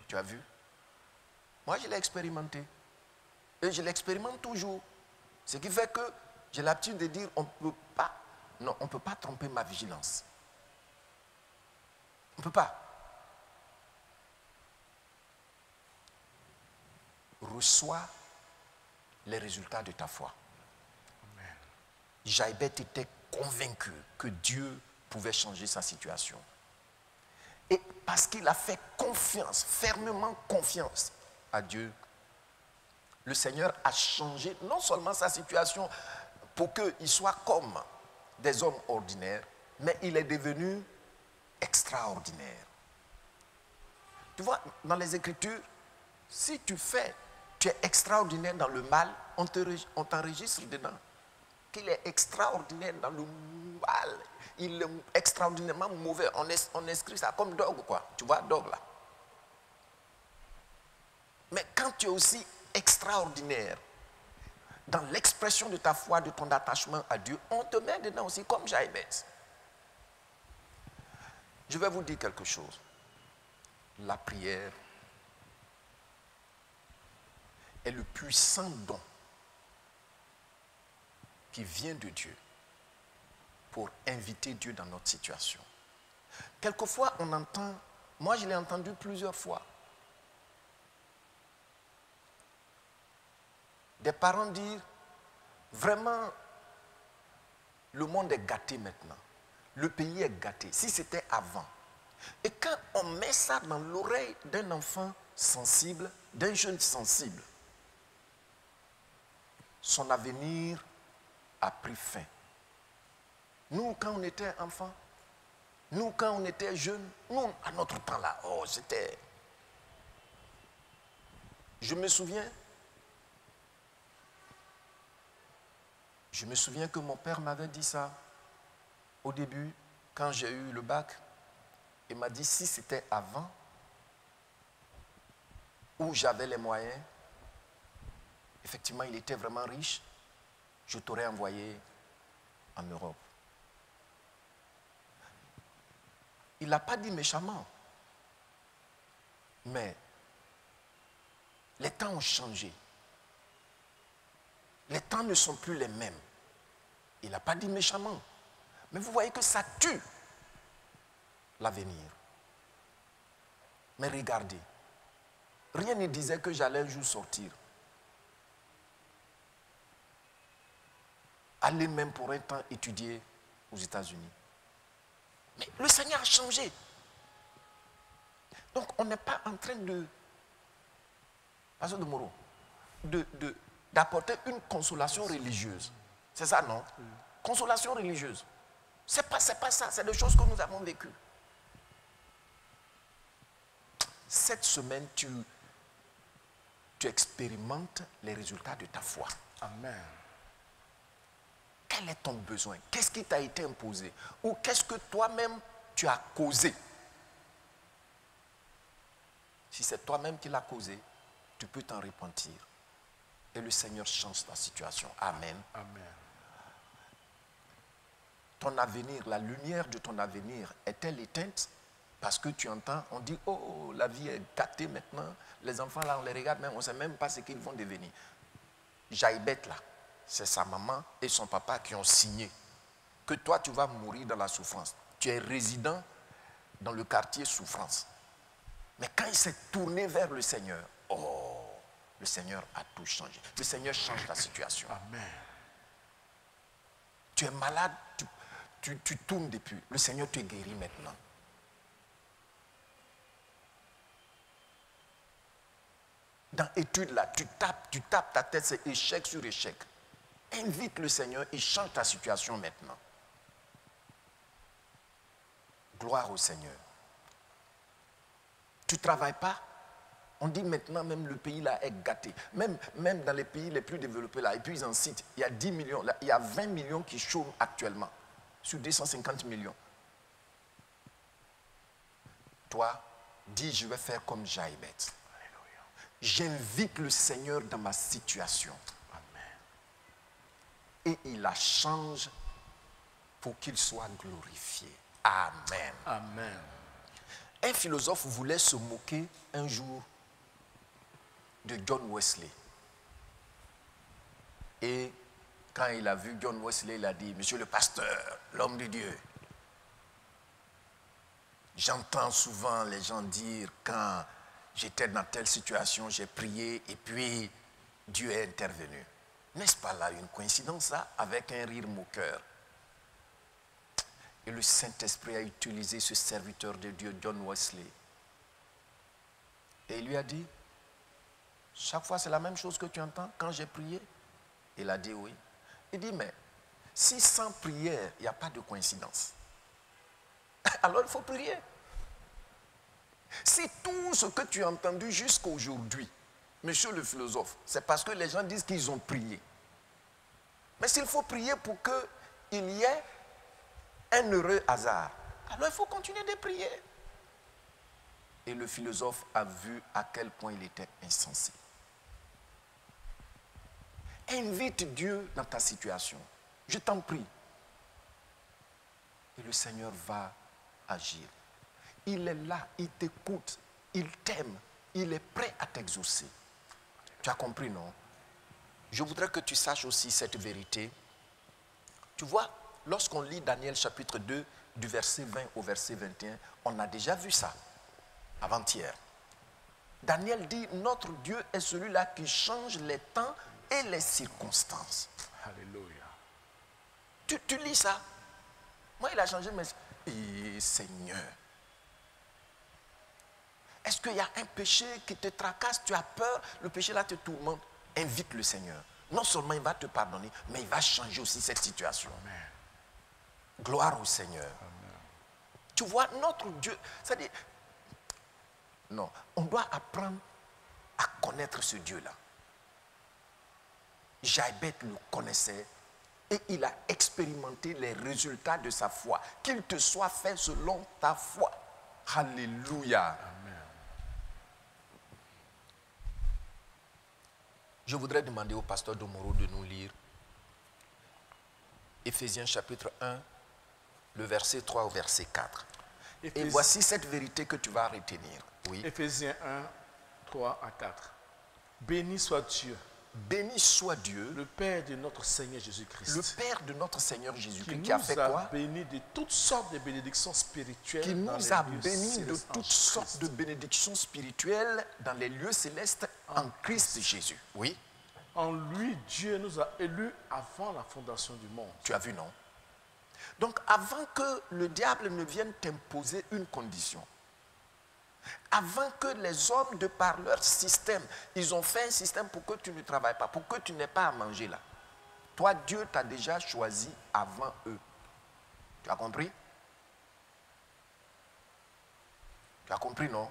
Tu as vu? Moi, je l'ai expérimenté. Et je l'expérimente toujours. Ce qui fait que j'ai l'habitude de dire, on ne peut pas tromper ma vigilance. On ne peut pas. Reçois les résultats de ta foi. Amen. Jaïbet était convaincu que Dieu pouvait changer sa situation. Et parce qu'il a fait confiance, fermement confiance à Dieu, le Seigneur a changé non seulement sa situation pour qu'il soit comme des hommes ordinaires, mais il est devenu extraordinaire. Tu vois, dans les Écritures, si tu es extraordinaire dans le mal, on t'enregistre dedans. Qu'il est extraordinaire dans le mal, il est extraordinairement mauvais. On inscrit ça comme dog, quoi. Tu vois, dog là. Mais quand tu es aussi extraordinaire dans l'expression de ta foi, de ton attachement à Dieu, on te met dedans aussi comme Jaïbet. Je vais vous dire quelque chose. La prière est le puissant don qui vient de Dieu pour inviter Dieu dans notre situation. Quelquefois, on entend, moi je l'ai entendu plusieurs fois, des parents dire, vraiment, le monde est gâté maintenant. Le pays est gâté. Si c'était avant. Et quand on met ça dans l'oreille d'un enfant sensible, d'un jeune sensible, son avenir a pris fin. Nous, quand on était enfants, nous, quand on était jeunes, nous, à notre temps là, oh, c'était... Je me souviens que mon père m'avait dit ça au début, quand j'ai eu le bac. Il m'a dit, si c'était avant, où j'avais les moyens, effectivement, il était vraiment riche, je t'aurais envoyé en Europe. Il n'a pas dit méchamment. Mais les temps ont changé. Les temps ne sont plus les mêmes. Il n'a pas dit méchamment. Mais vous voyez que ça tue l'avenir. Mais regardez, rien ne disait que j'allais un jour sortir. Aller même pour un temps étudier aux États-Unis. Mais le Seigneur a changé. Donc on n'est pas en train de, Pasteur de Moreau, d'apporter une consolation religieuse. C'est ça, non? Consolation religieuse. C'est pas ça, c'est des choses que nous avons vécues. Cette semaine, tu expérimentes les résultats de ta foi. Amen. Quel est ton besoin? Qu'est-ce qui t'a été imposé? Ou qu'est-ce que toi-même tu as causé? Si c'est toi-même qui l'as causé, tu peux t'en repentir. Et le Seigneur change ta situation. Amen. Amen. Ton avenir, la lumière de ton avenir est-elle éteinte? Parce que tu entends, on dit, oh, la vie est gâtée maintenant. Les enfants là, on les regarde même, on ne sait même pas ce qu'ils vont devenir. Jaïbet là, c'est sa maman et son papa qui ont signé que toi, tu vas mourir dans la souffrance. Tu es résident dans le quartier souffrance. Mais quand il s'est tourné vers le Seigneur, oh, le Seigneur a tout changé. Le Seigneur change ta situation. Amen. Tu es malade, tu tournes depuis. Le Seigneur te guérit maintenant. Dans l'étude là, tu tapes ta tête, c'est échec sur échec. Invite le Seigneur, il change ta situation maintenant. Gloire au Seigneur. Tu ne travailles pas? On dit maintenant même le pays là est gâté. Même dans les pays les plus développés là, et puis ils en citent, il y a 10 millions, là, il y a 20 millions qui chôment actuellement, sur 250 millions. Toi, dis, je vais faire comme Jaïbet. J'invite le Seigneur dans ma situation. Amen. Et il la change pour qu'il soit glorifié. Amen. Amen. Un philosophe voulait se moquer un jour de John Wesley. Et quand il a vu John Wesley, il a dit, monsieur le pasteur, l'homme de Dieu, j'entends souvent les gens dire, quand j'étais dans telle situation, j'ai prié et puis Dieu est intervenu. N'est-ce pas là une coïncidence, ça, avec un rire moqueur? Et le Saint-Esprit a utilisé ce serviteur de Dieu, John Wesley. Et il lui a dit, chaque fois c'est la même chose que tu entends quand j'ai prié? Il a dit oui. Il dit, mais si sans prière, il n'y a pas de coïncidence, alors il faut prier. Si tout ce que tu as entendu jusqu'à aujourd'hui, monsieur le philosophe, c'est parce que les gens disent qu'ils ont prié. Mais s'il faut prier pour qu'il y ait un heureux hasard, alors il faut continuer de prier. Et le philosophe a vu à quel point il était insensé. Invite Dieu dans ta situation. Je t'en prie. Et le Seigneur va agir. Il est là, il t'écoute, il t'aime, il est prêt à t'exaucer. Tu as compris, non? Je voudrais que tu saches aussi cette vérité. Tu vois, lorsqu'on lit Daniel chapitre 2, du verset 20 au verset 21, on a déjà vu ça, avant-hier. Daniel dit, notre Dieu est celui-là qui change les temps et les circonstances. Alléluia. Tu lis ça? Moi, il a changé, mais... Et Seigneur, est-ce qu'il y a un péché qui te tracasse, tu as peur, le péché là te tourmente? Invite le Seigneur. Non seulement il va te pardonner, mais il va changer aussi cette situation. Amen. Gloire au Seigneur. Amen. Tu vois, notre Dieu, c'est-à-dire, non, on doit apprendre à connaître ce Dieu-là. Jaïbet le connaissait et il a expérimenté les résultats de sa foi. Qu'il te soit fait selon ta foi. Alléluia. Amen. Je voudrais demander au pasteur Domoro de nous lire Éphésiens chapitre 1, le verset 3 au verset 4. Et voici cette vérité que tu vas retenir. Oui. Éphésiens 1, 3 à 4. Béni soit Dieu, Béni soit Dieu, le Père de notre Seigneur Jésus-Christ, le Père de notre Seigneur Jésus-Christ, qui qui a nous fait a quoi? bénis de toutes sortes de bénédictions spirituelles. Qui dans nous les a lieux bénis de célestes en toutes sortes Christ. de bénédictions spirituelles dans les lieux célestes en Christ Jésus. Oui, En lui, Dieu nous a élus avant la fondation du monde. tu as vu, non? Donc, avant que le diable ne vienne t'imposer une condition, avant que les hommes, de par leur système, ils ont fait un système pour que tu ne travailles pas, pour que tu n'aies pas à manger là. Toi, Dieu t'a déjà choisi avant eux. Tu as compris? Tu as compris, non?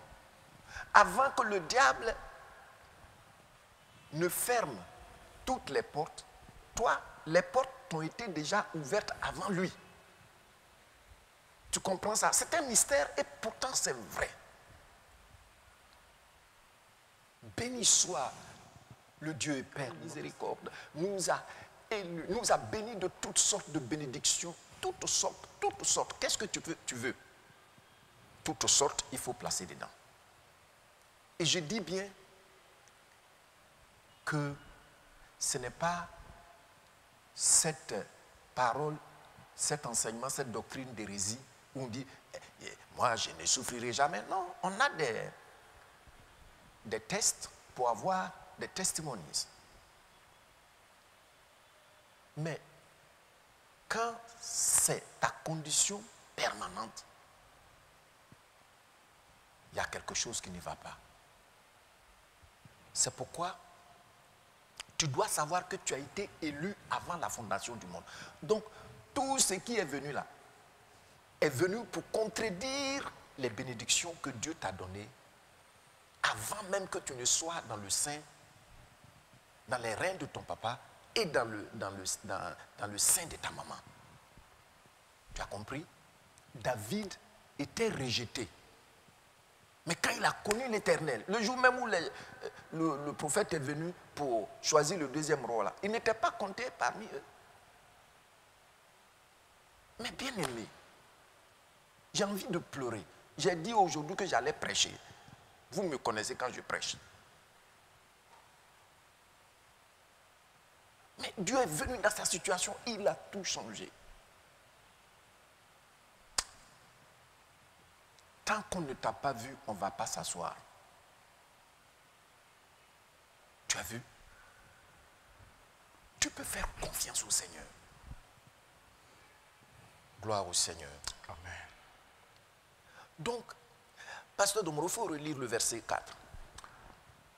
Avant que le diable ne ferme toutes les portes, toi, les portes t'ont été déjà ouvertes avant lui. Tu comprends ça? C'est un mystère et pourtant c'est vrai. Béni soit le Dieu et Père miséricorde. Nous a élus, nous a bénis de toutes sortes de bénédictions, toutes sortes, toutes sortes. Qu'est-ce que tu veux? Toutes sortes, il faut placer dedans. Et je dis bien que ce n'est pas cette parole, cet enseignement, cette doctrine d'hérésie où on dit moi je ne souffrirai jamais. Non, on a des tests pour avoir des testimonies. Mais quand c'est ta condition permanente, il y a quelque chose qui ne va pas. C'est pourquoi tu dois savoir que tu as été élu avant la fondation du monde. Donc, tout ce qui est venu là, est venu pour contredire les bénédictions que Dieu t'a données avant même que tu ne sois dans le sein, dans les reins de ton papa et dans le sein de ta maman. Tu as compris? David était rejeté. Mais quand il a connu l'Éternel, le jour même où le prophète est venu pour choisir le deuxième roi, là, il n'était pas compté parmi eux. Mais bien aimé, j'ai envie de pleurer. J'ai dit aujourd'hui que j'allais prêcher. Vous me connaissez quand je prêche. Mais Dieu est venu dans sa situation, il a tout changé. Tant qu'on ne t'a pas vu, on ne va pas s'asseoir. Tu as vu? Tu peux faire confiance au Seigneur. Gloire au Seigneur. Amen. Donc, Pasteur Domoro, il faut relire le verset 4.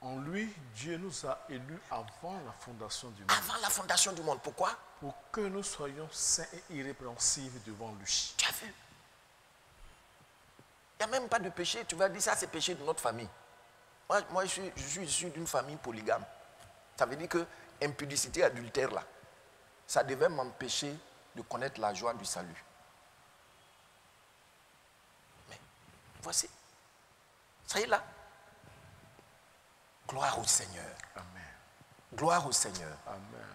En lui, Dieu nous a élus avant la fondation du monde. Avant la fondation du monde. Pourquoi? Pour que nous soyons saints et irrépréhensibles devant lui. Tu as vu? Il n'y a même pas de péché. Tu vas dire ça, c'est péché de notre famille. Moi je suis issu d'une famille polygame. Ça veut dire que impudicité, adultère, là, ça devait m'empêcher de connaître la joie du salut. Mais voici. Ça y est là. Gloire au Seigneur. Amen. Gloire au Seigneur. Amen.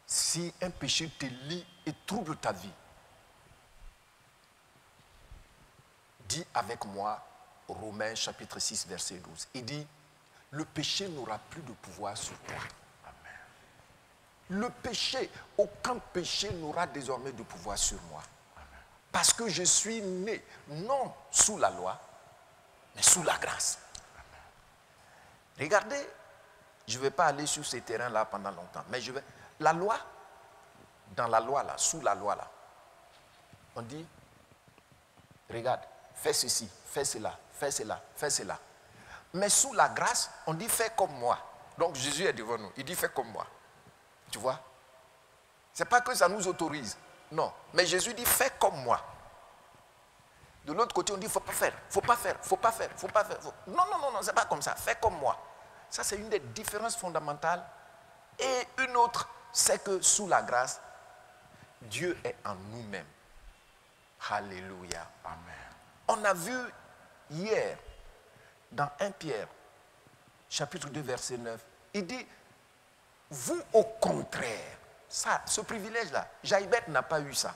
Si un péché te lie et trouble ta vie, dis avec moi Romains chapitre 6 verset 12. Il dit, le péché n'aura plus de pouvoir sur toi. Amen. Le péché, aucun péché n'aura désormais de pouvoir sur moi. Amen. Parce que je suis né, non sous la loi, mais sous la grâce. Amen. Regardez, je ne vais pas aller sur ces terrains-là pendant longtemps, mais je vais... La loi, dans la loi là, sous la loi là, on dit, regarde, fais ceci, fais cela, fais cela, fais cela. Mais sous la grâce, on dit fais comme moi. Donc Jésus est devant nous, il dit fais comme moi. Tu vois? Ce n'est pas que ça nous autorise, non. Mais Jésus dit fais comme moi. De l'autre côté, on dit il ne faut pas faire, il ne faut pas faire, il ne faut pas faire, il ne faut pas faire. Non, non, non, non, ce n'est pas comme ça, fais comme moi. Ça, c'est une des différences fondamentales. Et une autre, c'est que sous la grâce, Dieu est en nous-mêmes. Alléluia. Amen. On a vu hier, dans 1 Pierre, chapitre 2, verset 9, il dit, vous au contraire, ça, ce privilège-là, Jaïbet n'a pas eu ça.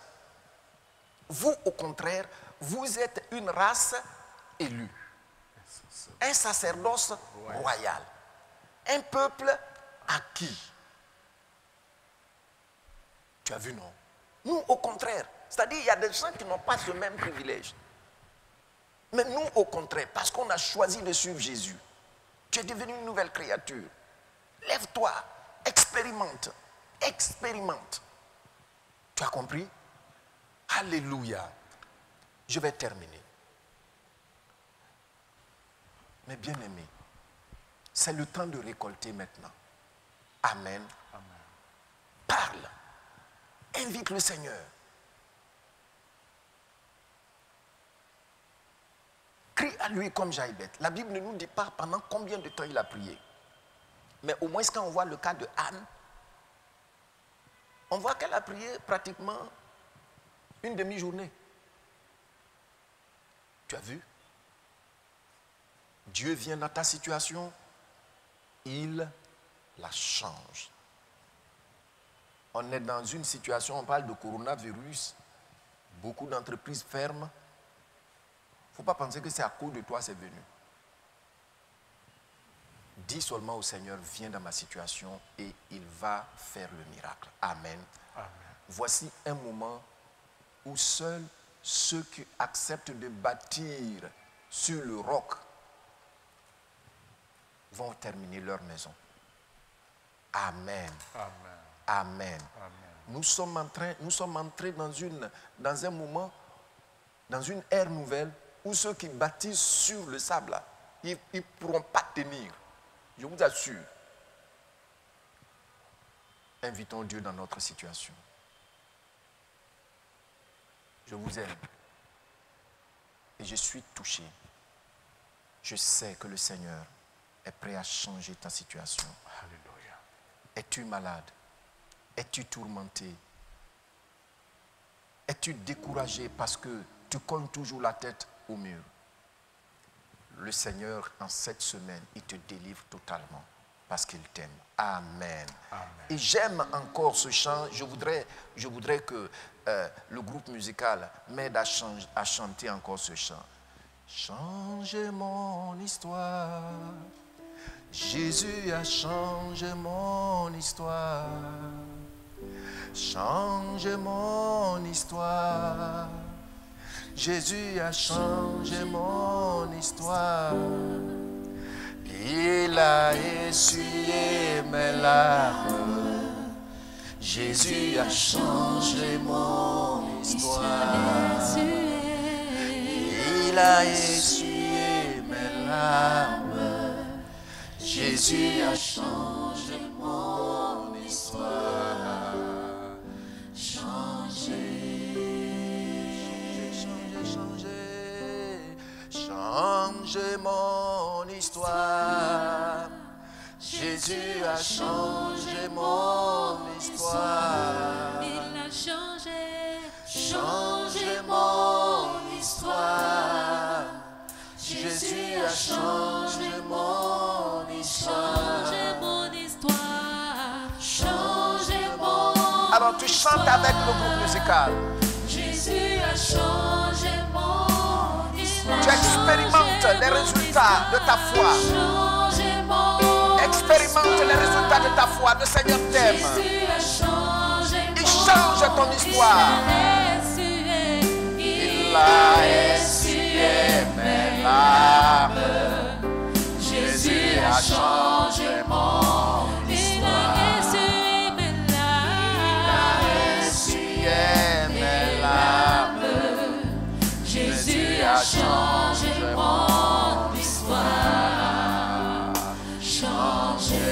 Vous au contraire, vous êtes une race élue, un sacerdoce royal, un peuple acquis. Tu as vu, non? Nous, au contraire, c'est-à-dire il y a des gens qui n'ont pas ce même privilège. Mais nous, au contraire, parce qu'on a choisi de suivre Jésus, tu es devenu une nouvelle créature. Lève-toi, expérimente, expérimente. Tu as compris? Alléluia. Je vais terminer. Mais bien aimé, c'est le temps de récolter maintenant. Amen. Amen. Parle. Invite le Seigneur. Crie à lui comme Jaïbet. La Bible ne nous dit pas pendant combien de temps il a prié. Mais au moins quand on voit le cas de Anne, on voit qu'elle a prié pratiquement une demi-journée. Tu as vu? Dieu vient dans ta situation, il la change. On est dans une situation, on parle de coronavirus, beaucoup d'entreprises ferment. Il ne faut pas penser que c'est à cause de toi c'est venu. Dis seulement au Seigneur, viens dans ma situation et il va faire le miracle. Amen. Amen. Voici un moment où seuls ceux qui acceptent de bâtir sur le roc vont terminer leur maison. Amen. Amen. Amen. Amen. Nous sommes entrés dans un moment, dans une ère nouvelle où ceux qui bâtissent sur le sable, là, ils ne pourront pas tenir. Je vous assure. Invitons Dieu dans notre situation. Je vous aime. Et je suis touché. Je sais que le Seigneur est prêt à changer ta situation. Alléluia. Es-tu malade? Es-tu tourmenté? Es-tu découragé parce que tu cognes toujours la tête au mur? Le Seigneur, en cette semaine, il te délivre totalement parce qu'il t'aime. Amen. Amen. Et j'aime encore ce chant. Je voudrais que le groupe musical m'aide à chanter encore ce chant. Changez mon histoire. Jésus a changé mon histoire. Changez mon histoire. Jésus a changé mon histoire. Il a essuyé mes larmes. Jésus a changé mon histoire. Il a essuyé mes larmes. Jésus a changé mon histoire. Changez mon histoire. Jésus a changé mon histoire. Il a changé mon histoire. Jésus a changé mon histoire. Alors tu chantes avec le groupe musical. Jésus a changé mon histoire. Tu expérimentes les résultats de ta foi. Expérimente les résultats de ta foi. Le Seigneur t'aime. Il change ton histoire. Il a essuyé mes larmes. Jésus a changé mon histoire. Il a essuyé mes larmes. Jésus a changé mon histoire. Changé.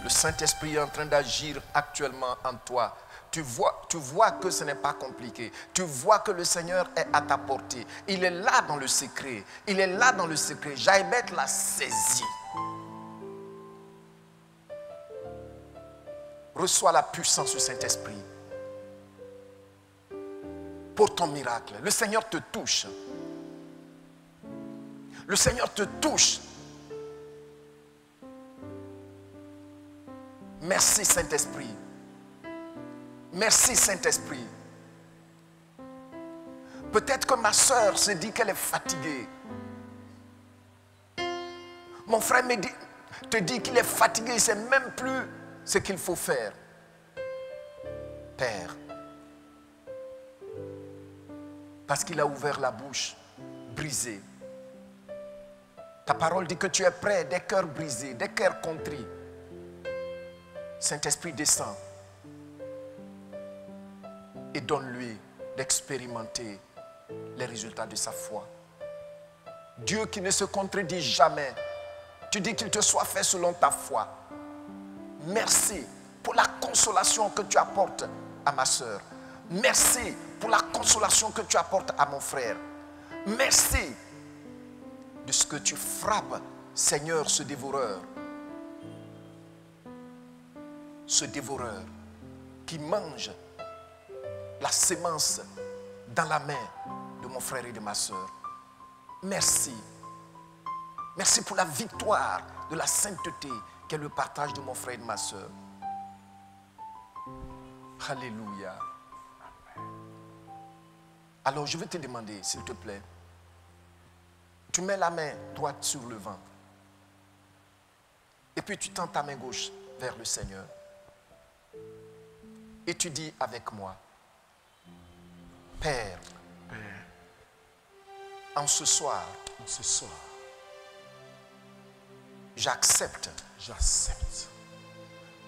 Le Saint-Esprit est en train d'agir actuellement en toi. Tu vois que ce n'est pas compliqué. Tu vois que le Seigneur est à ta portée. Il est là dans le secret. Il est là dans le secret. Jaïbeth l'a saisi. Reçois la puissance du Saint-Esprit pour ton miracle. Le Seigneur te touche. Le Seigneur te touche. Merci Saint-Esprit. Merci Saint-Esprit. Peut-être que ma soeur se dit qu'elle est fatiguée. Mon frère te dit qu'il est fatigué, il ne sait même plus ce qu'il faut faire. Père, parce qu'il a ouvert la bouche, brisée. Ta parole dit que tu es près des cœurs brisés, des cœurs contrits. Saint-Esprit descend et donne-lui d'expérimenter les résultats de sa foi. Dieu qui ne se contredit jamais, tu dis qu'il te soit fait selon ta foi. Merci pour la consolation que tu apportes à ma soeur. Merci pour la consolation que tu apportes à mon frère. Merci de ce que tu frappes, Seigneur, ce dévoreur. Ce dévoreur qui mange la sémence dans la main de mon frère et de ma soeur. Merci. Merci pour la victoire de la sainteté qu'est le partage de mon frère et de ma soeur. Alléluia. Alors je vais te demander, s'il te plaît, tu mets la main droite sur le ventre et puis tu tends ta main gauche vers le Seigneur. Et tu dis avec moi, Père, en ce soir, j'accepte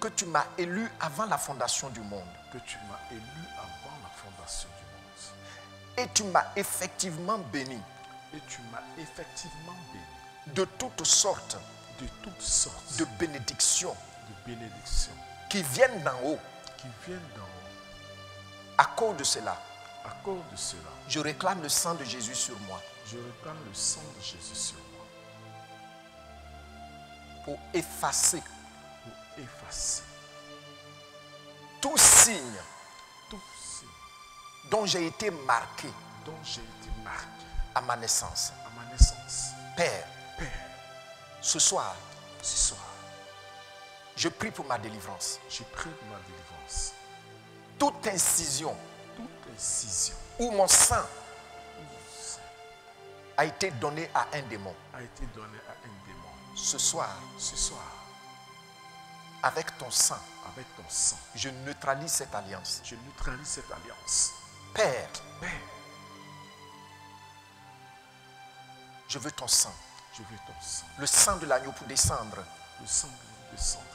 que tu m'as élu avant la fondation du monde. Et tu m'as effectivement béni Et tu m'as effectivement béni de toutes sortes de toutes sortes de bénédictions de bénédictions qui viennent d'en haut. qui viennent d'en haut. À cause de cela, À cause de cela, je réclame le sang de Jésus sur moi je réclame le sang de Jésus sur moi pour effacer pour effacer tout signe tout ce dont j'ai été marqué dont j'ai été marqué à ma naissance. à ma naissance. Père, Père, ce soir, ce soir, je prie pour ma délivrance. j'ai pris pour ma délivrance. Toute incision Toute incision où mon sang a été donné à un démon, a été donnée à un démon. ce soir, Ce soir, avec ton sang, avec ton sang, je neutralise cette alliance. je neutralise cette alliance. Père, Père, je veux ton sang, je veux ton sang, le sang de l'agneau pour descendre le sang de descendre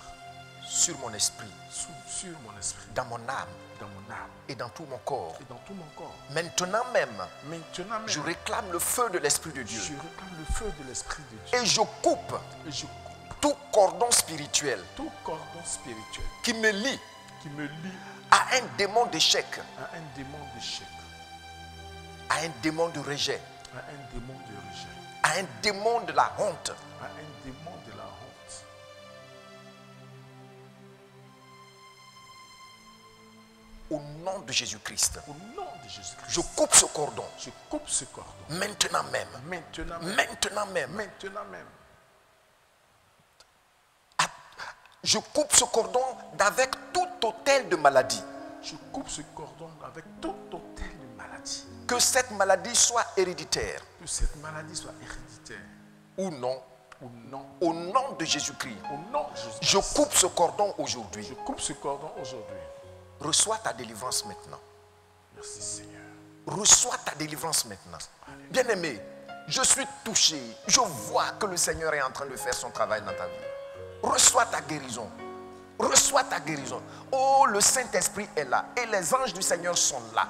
sur mon esprit, sur mon esprit, dans mon âme dans mon âme et dans tout mon corps. et dans tout mon corps. Maintenant même, Maintenant même, je réclame le feu de l'Esprit de Dieu je réclame le feu de l'Esprit de Dieu et je coupe et je coupe tout cordon spirituel tout cordon spirituel qui me lie qui me lie à un démon d'échec, à un démon d'échec, à un démon de rejet, à un démon de rejet, à un démon de la honte. à un démon de la honte. Au nom de Jésus-Christ, Au nom de Jésus-Christ, je coupe ce cordon je coupe ce cordon. maintenant même. Maintenant même. Maintenant même. Maintenant même. Je coupe ce cordon d'avec tout hôtel de maladie. Je coupe ce cordon avec tout hôtel de maladie. Que cette maladie soit héréditaire Que cette maladie soit héréditaire ou non. ou non. Au nom de Jésus-Christ, Au nom de Jésus-Christ, je coupe ce cordon aujourd'hui. je coupe ce cordon aujourd'hui. Reçois ta délivrance maintenant. Merci Seigneur. Reçois ta délivrance maintenant. Bien-aimé, je suis touché. Je vois que le Seigneur est en train de faire son travail dans ta vie. Reçois ta guérison. Reçois ta guérison. Oh, le Saint-Esprit est là. Et les anges du Seigneur sont là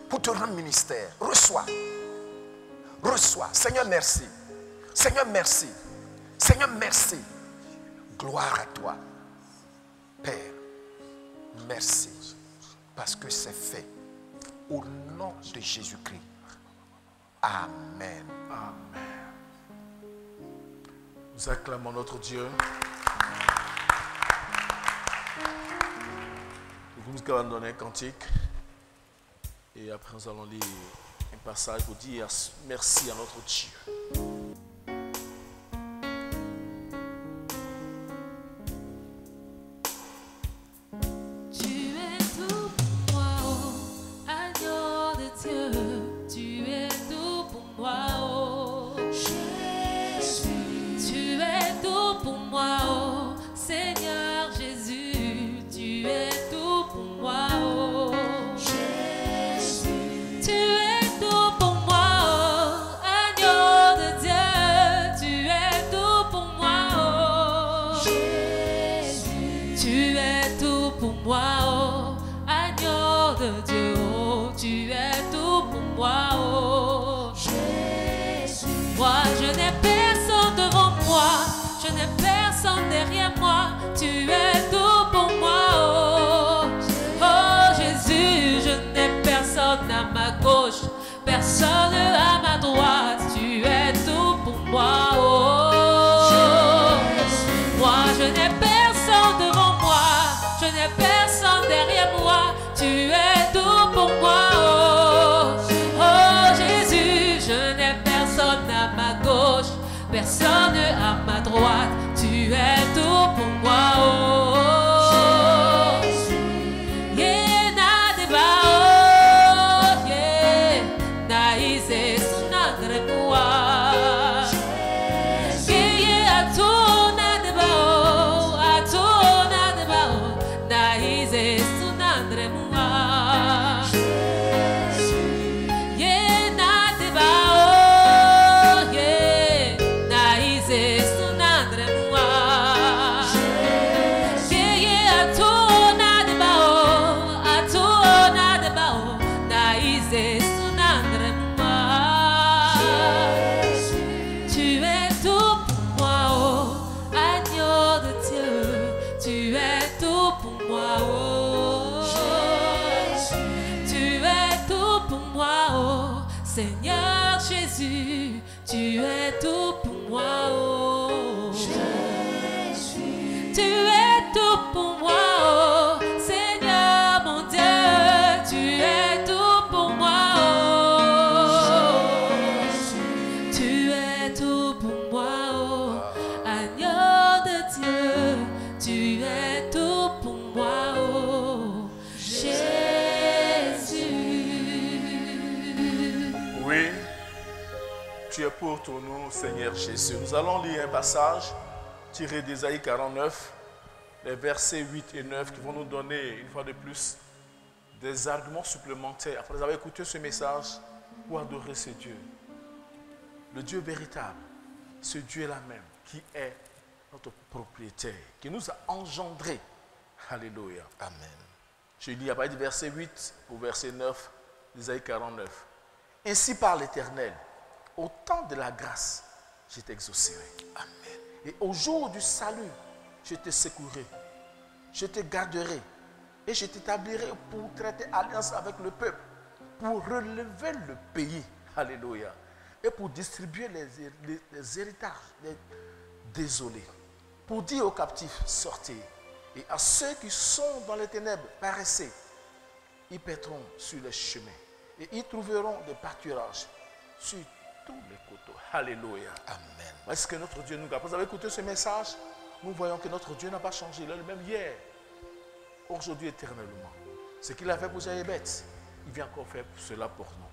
pour te rendre ministère. Reçois. Reçois. Seigneur, merci. Seigneur, merci. Seigneur, merci. Gloire à toi. Père, merci. Parce que c'est fait. Au nom de Jésus-Christ. Amen. Amen. Nous acclamons notre Dieu. Nous allons donner un cantique. Et après nous allons lire un passage pour dire merci à notre Dieu. Tu es tout pour moi, oh, agneau de Dieu. Tu es tout pour moi, oh, Jésus. Tu es tout pour moi, oh, Seigneur Jésus. Tu es tout pour moi, oh, Jésus. Tu es tout pour moi, oh, agneau de Dieu. Tu es tout pour moi, oh, Jésus. Tu es tout pour moi, oh, agneau de Dieu. Oh, tu es tout pour moi, oh, Jésus. Moi, je n'ai personne devant moi, je n'ai personne derrière moi. Tu es tout pour moi, oh, oh Jésus. Je n'ai personne à ma gauche, personne à ma droite. Tu es tout pour moi, oh, moi, je n'ai personne devant moi, je n'ai personne derrière moi. Tu es tout pour moi, oh, oh Jésus. Je n'ai personne à ma gauche, personne à ma droite. Tu es tout pour moi, oh, yeah, na deba, oh, yeah, na ise sunagre moi. Yeah. Seigneur Jésus, tu es tout pour moi. Oh. Jésus, tu es tout pour moi. Oh. Seigneur mon Dieu, tu es tout pour moi. Oh. Jésus, tu es tout pour moi. Oh. Agneau de Dieu, tu es tout pour moi. Oh. Oui, tu es pour nous, Seigneur Jésus. Nous allons lire un passage tiré d'Ésaïe 49, les versets 8 et 9 qui vont nous donner, une fois de plus, des arguments supplémentaires après avoir écouté ce message pour adorer ce Dieu. Le Dieu véritable, ce Dieu-là même, qui est notre propriétaire, qui nous a engendrés. Alléluia. Amen. Je lis à partir du verset 8 au verset 9 d'Ésaïe 49. Ainsi parle l'Éternel, au temps de la grâce, je t'exaucerai. Amen. Et au jour du salut, je te secouerai. Je te garderai et je t'établirai pour traiter alliance avec le peuple, pour relever le pays. Alléluia. Et pour distribuer les héritages des désolés. Pour dire aux captifs, sortez. Et à ceux qui sont dans les ténèbres, paraissez. Ils paîtront sur les chemins. Et ils trouveront des pâturages sur tous les coteaux. Alléluia. Amen. Est-ce que notre Dieu nous garde? Vous avez écouté ce message? Nous voyons que notre Dieu n'a pas changé. Il est le même hier, aujourd'hui, éternellement. Ce qu'il a fait pour Jaébeth, il vient encore faire cela pour nous.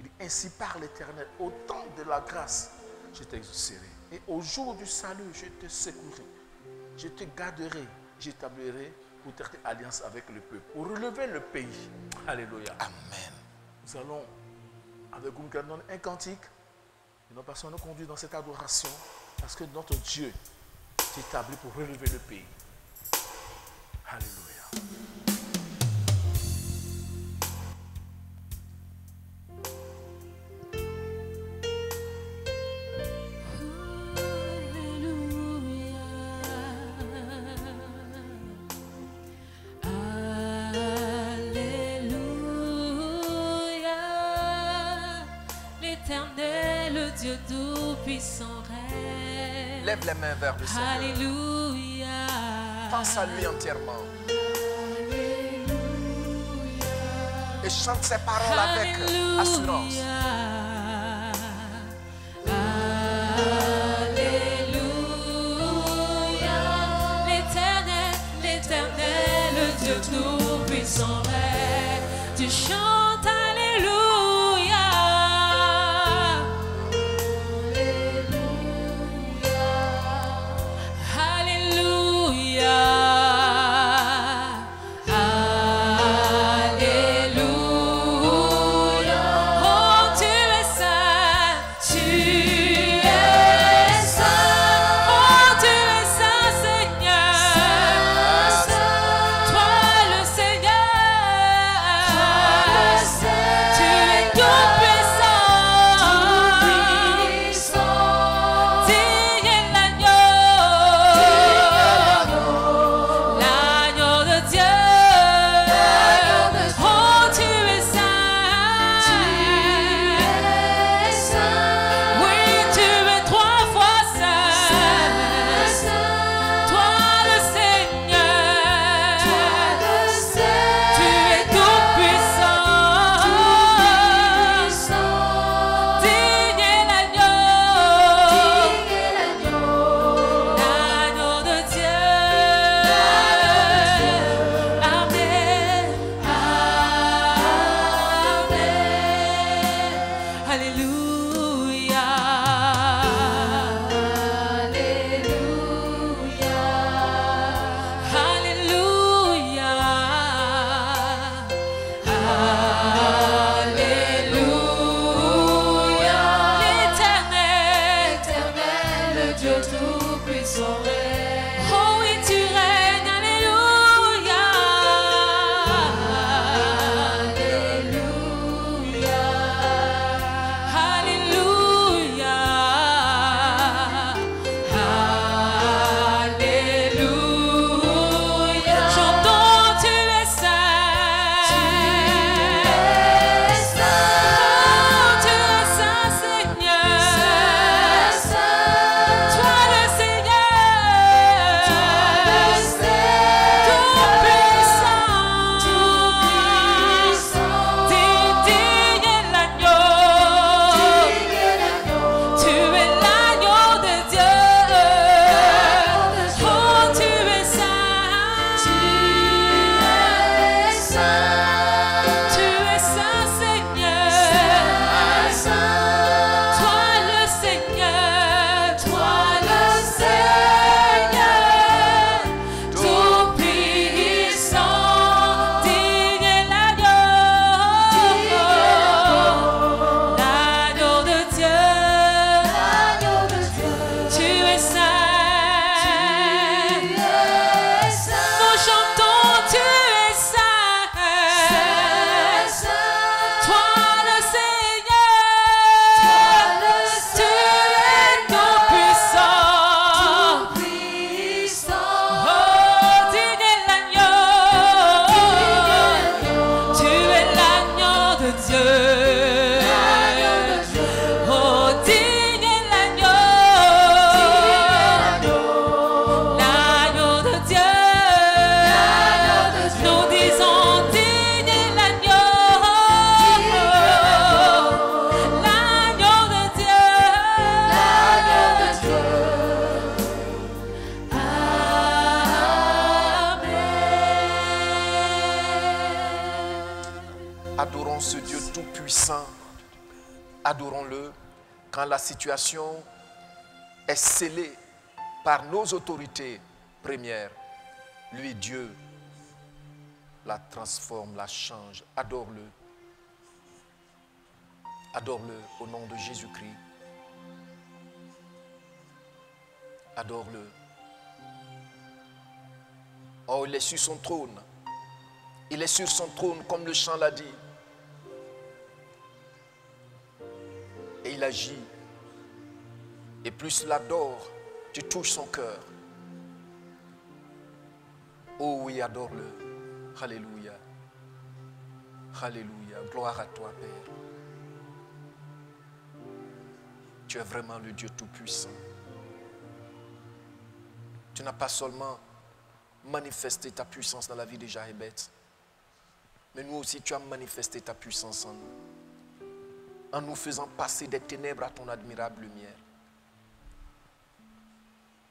Il dit, ainsi parle l'Éternel, au temps de la grâce, je t'exaucerai. Et au jour du salut, je te secouerai. Je te garderai, j'établirai pour traiter alliance avec le peuple, pour relever le pays. Alléluia. Amen. Nous allons, avec Goumkadon, un cantique. Et nos personnes nous conduisent dans cette adoration parce que notre Dieu est établi pour relever le pays. Alléluia. Dieu tout-puissant règne. Lève les mains vers le Seigneur. Alléluia. Pense à lui entièrement. Et chante ses paroles avec assurance. Alléluia. L'éternel, le Dieu tout-puissant règne. Tu chantes Alléluia. Oh, tu Tout-Puissant, adorons-le quand la situation est scellée par nos autorités premières. Lui, Dieu, la transforme, la change. Adore-le. Adore-le au nom de Jésus-Christ. Adore-le. Oh, il est sur son trône. Il est sur son trône, comme le chant l'a dit. Et il agit. Et plus tu l'adores, tu touches son cœur. Oh oui, adore-le. Alléluia. Alléluia. Gloire à toi, Père. Tu es vraiment le Dieu Tout-Puissant. Tu n'as pas seulement manifesté ta puissance dans la vie de Jaébet, mais nous aussi, tu as manifesté ta puissance en nous faisant passer des ténèbres à ton admirable lumière.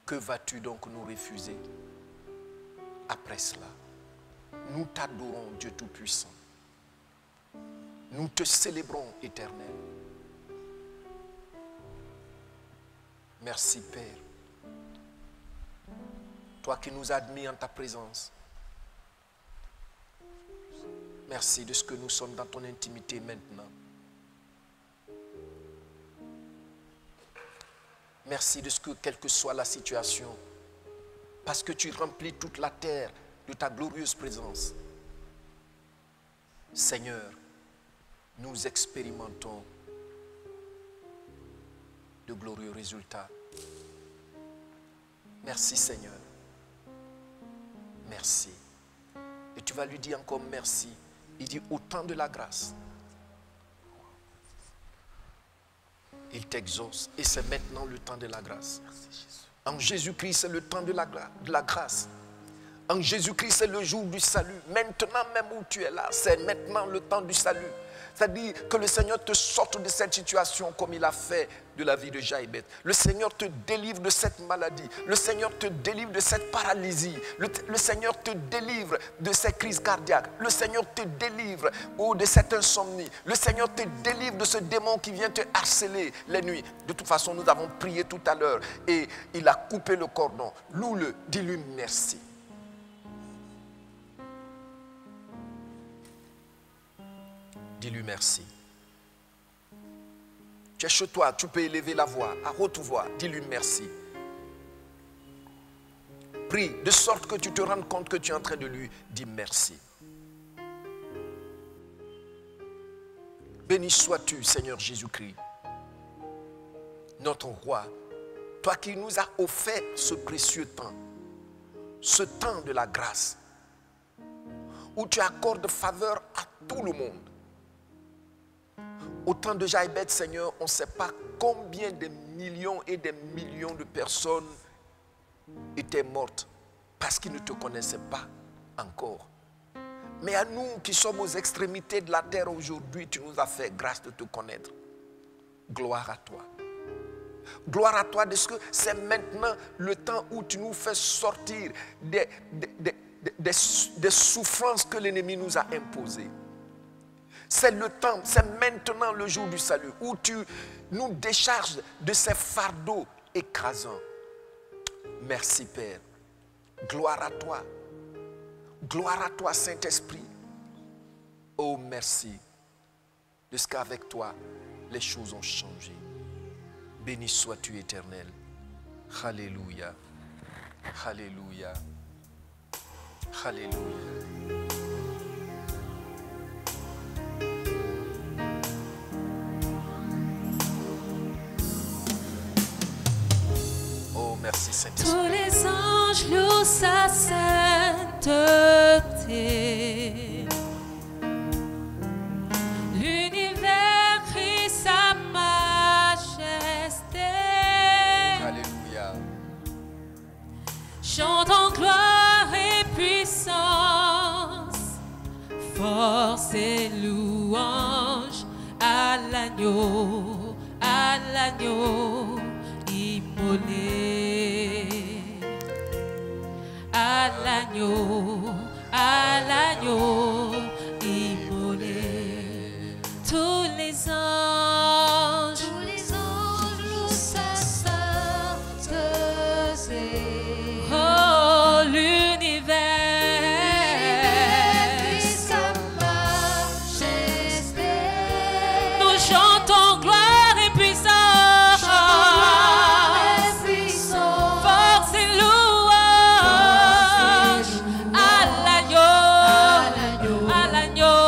Que vas-tu donc nous refuser après cela? Nous t'adorons, Dieu Tout-Puissant. Nous te célébrons, Éternel. Merci, Père. Toi qui nous as admis en ta présence. Merci de ce que nous sommes dans ton intimité maintenant. Merci de ce que, quelle que soit la situation, parce que tu remplis toute la terre de ta glorieuse présence. Seigneur, nous expérimentons de glorieux résultats. Merci, Seigneur. Merci. Et tu vas lui dire encore merci. Il dit au temps de la grâce. Il t'exauce. Et c'est maintenant le temps de la grâce. En Jésus-Christ, c'est le temps de la grâce. En Jésus-Christ, c'est le jour du salut. Maintenant même où tu es là, c'est maintenant le temps du salut. C'est-à-dire que le Seigneur te sorte de cette situation comme il a fait de la vie de Jaébet. Le Seigneur te délivre de cette maladie. Le Seigneur te délivre de cette paralysie. Le Seigneur te délivre de cette crise cardiaque. Le Seigneur te délivre de cette insomnie. Le Seigneur te délivre de ce démon qui vient te harceler les nuits. De toute façon, nous avons prié tout à l'heure et il a coupé le cordon. Loue-le, dis-lui merci. Dis-lui merci. Tu es chez toi, tu peux élever la voix, à haute voix, dis-lui merci. Prie de sorte que tu te rendes compte que tu es en train de lui dire merci. Béni sois-tu, Seigneur Jésus-Christ, notre roi, toi qui nous as offert ce précieux temps de la grâce, où tu accordes faveur à tout le monde. Au temps de Jaébet, Seigneur, on ne sait pas combien de millions et des millions de personnes étaient mortes parce qu'ils ne te connaissaient pas encore. Mais à nous qui sommes aux extrémités de la terre aujourd'hui, tu nous as fait grâce de te connaître. Gloire à toi. Gloire à toi parce que c'est maintenant le temps où tu nous fais sortir des souffrances que l'ennemi nous a imposées. C'est le temps, c'est maintenant le jour du salut où tu nous décharges de ces fardeaux écrasants. Merci Père. Gloire à toi. Gloire à toi Saint-Esprit. Oh merci de ce qu'avec toi les choses ont changé. Béni sois-tu Éternel. Alléluia. Alléluia. Alléluia. Merci Saint-Esprit. Tous les anges louent sa sainteté. L'univers crie sa majesté. Alléluia. Chantons gloire et puissance, force et louange à l'agneau immolé. À l'agneau immolé. Tous anges, Tous les anges louent sa sainteté. oh l'univers, Crie sa majesté. nous chantons gloire et puissance, Gloire et puissance. force et louange à l'agneau, à l'agneau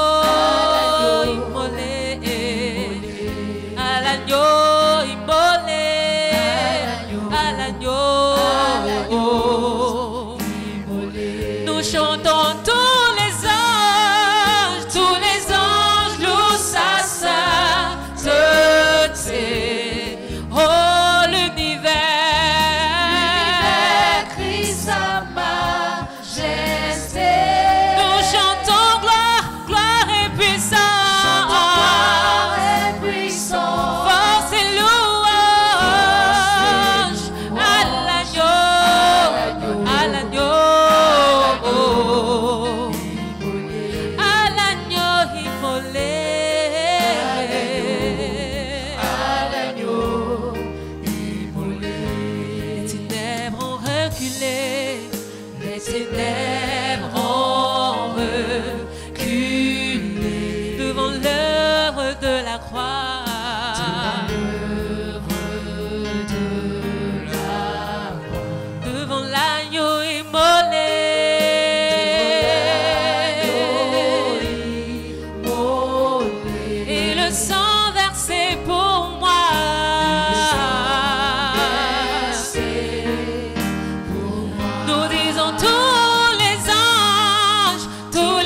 immolé, à l'agneau immolé, à l'agneau. Nous chantons tous les anges louent sa sainteté. Oh l'univers, Crie sa majesté. nous chantons gloire, gloire et puissance, Gloire et puissance. force et louange à l'agneau, à l'agneau, à l'agneau immolé, Les ténèbres ont reculé, les ténèbres ont reculé devant l'œuvre de la croix. Devant l'agneau immolé, et le sang versé pour moi. Nous disons tous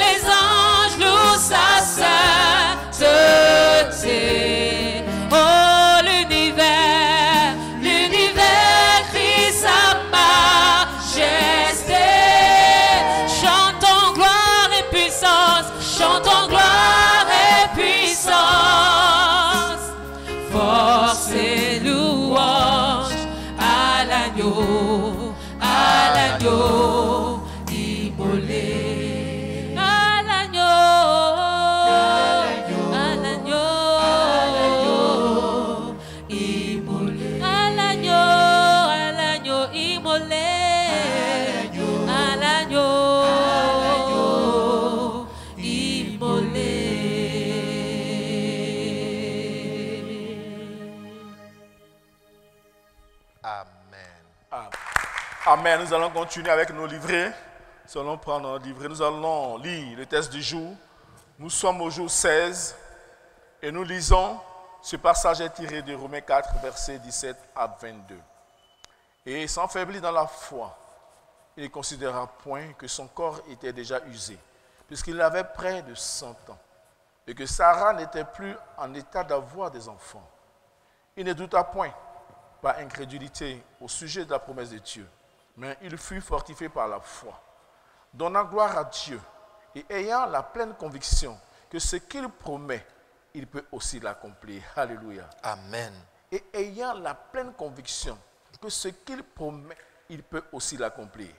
les anges louent sa sainteté. Oh l'univers, l'univers crie sa majesté. Chantons gloire et puissance, chantons gloire et puissance, force et louange à l'agneau, immolé, à l'agneau, immolé, à l'agneau immolé, à l'agneau immolé. Amen. Amen. Nous allons continuer avec nos livrets. Nous allons prendre nos livrets. Nous allons lire le texte du jour. Nous sommes au jour 16 et nous lisons, ce passage est tiré de Romains 4, versets 17 à 22. Et sans faiblir dans la foi, il ne considéra point que son corps était déjà usé, puisqu'il avait près de 100 ans, et que Sarah n'était plus en état d'avoir des enfants. Il ne douta point, par incrédulité, au sujet de la promesse de Dieu, mais il fut fortifié par la foi, donnant gloire à Dieu et ayant la pleine conviction que ce qu'il promet, il peut aussi l'accomplir. Alléluia. Amen. Et ayant la pleine conviction que ce qu'il promet, il peut aussi l'accomplir.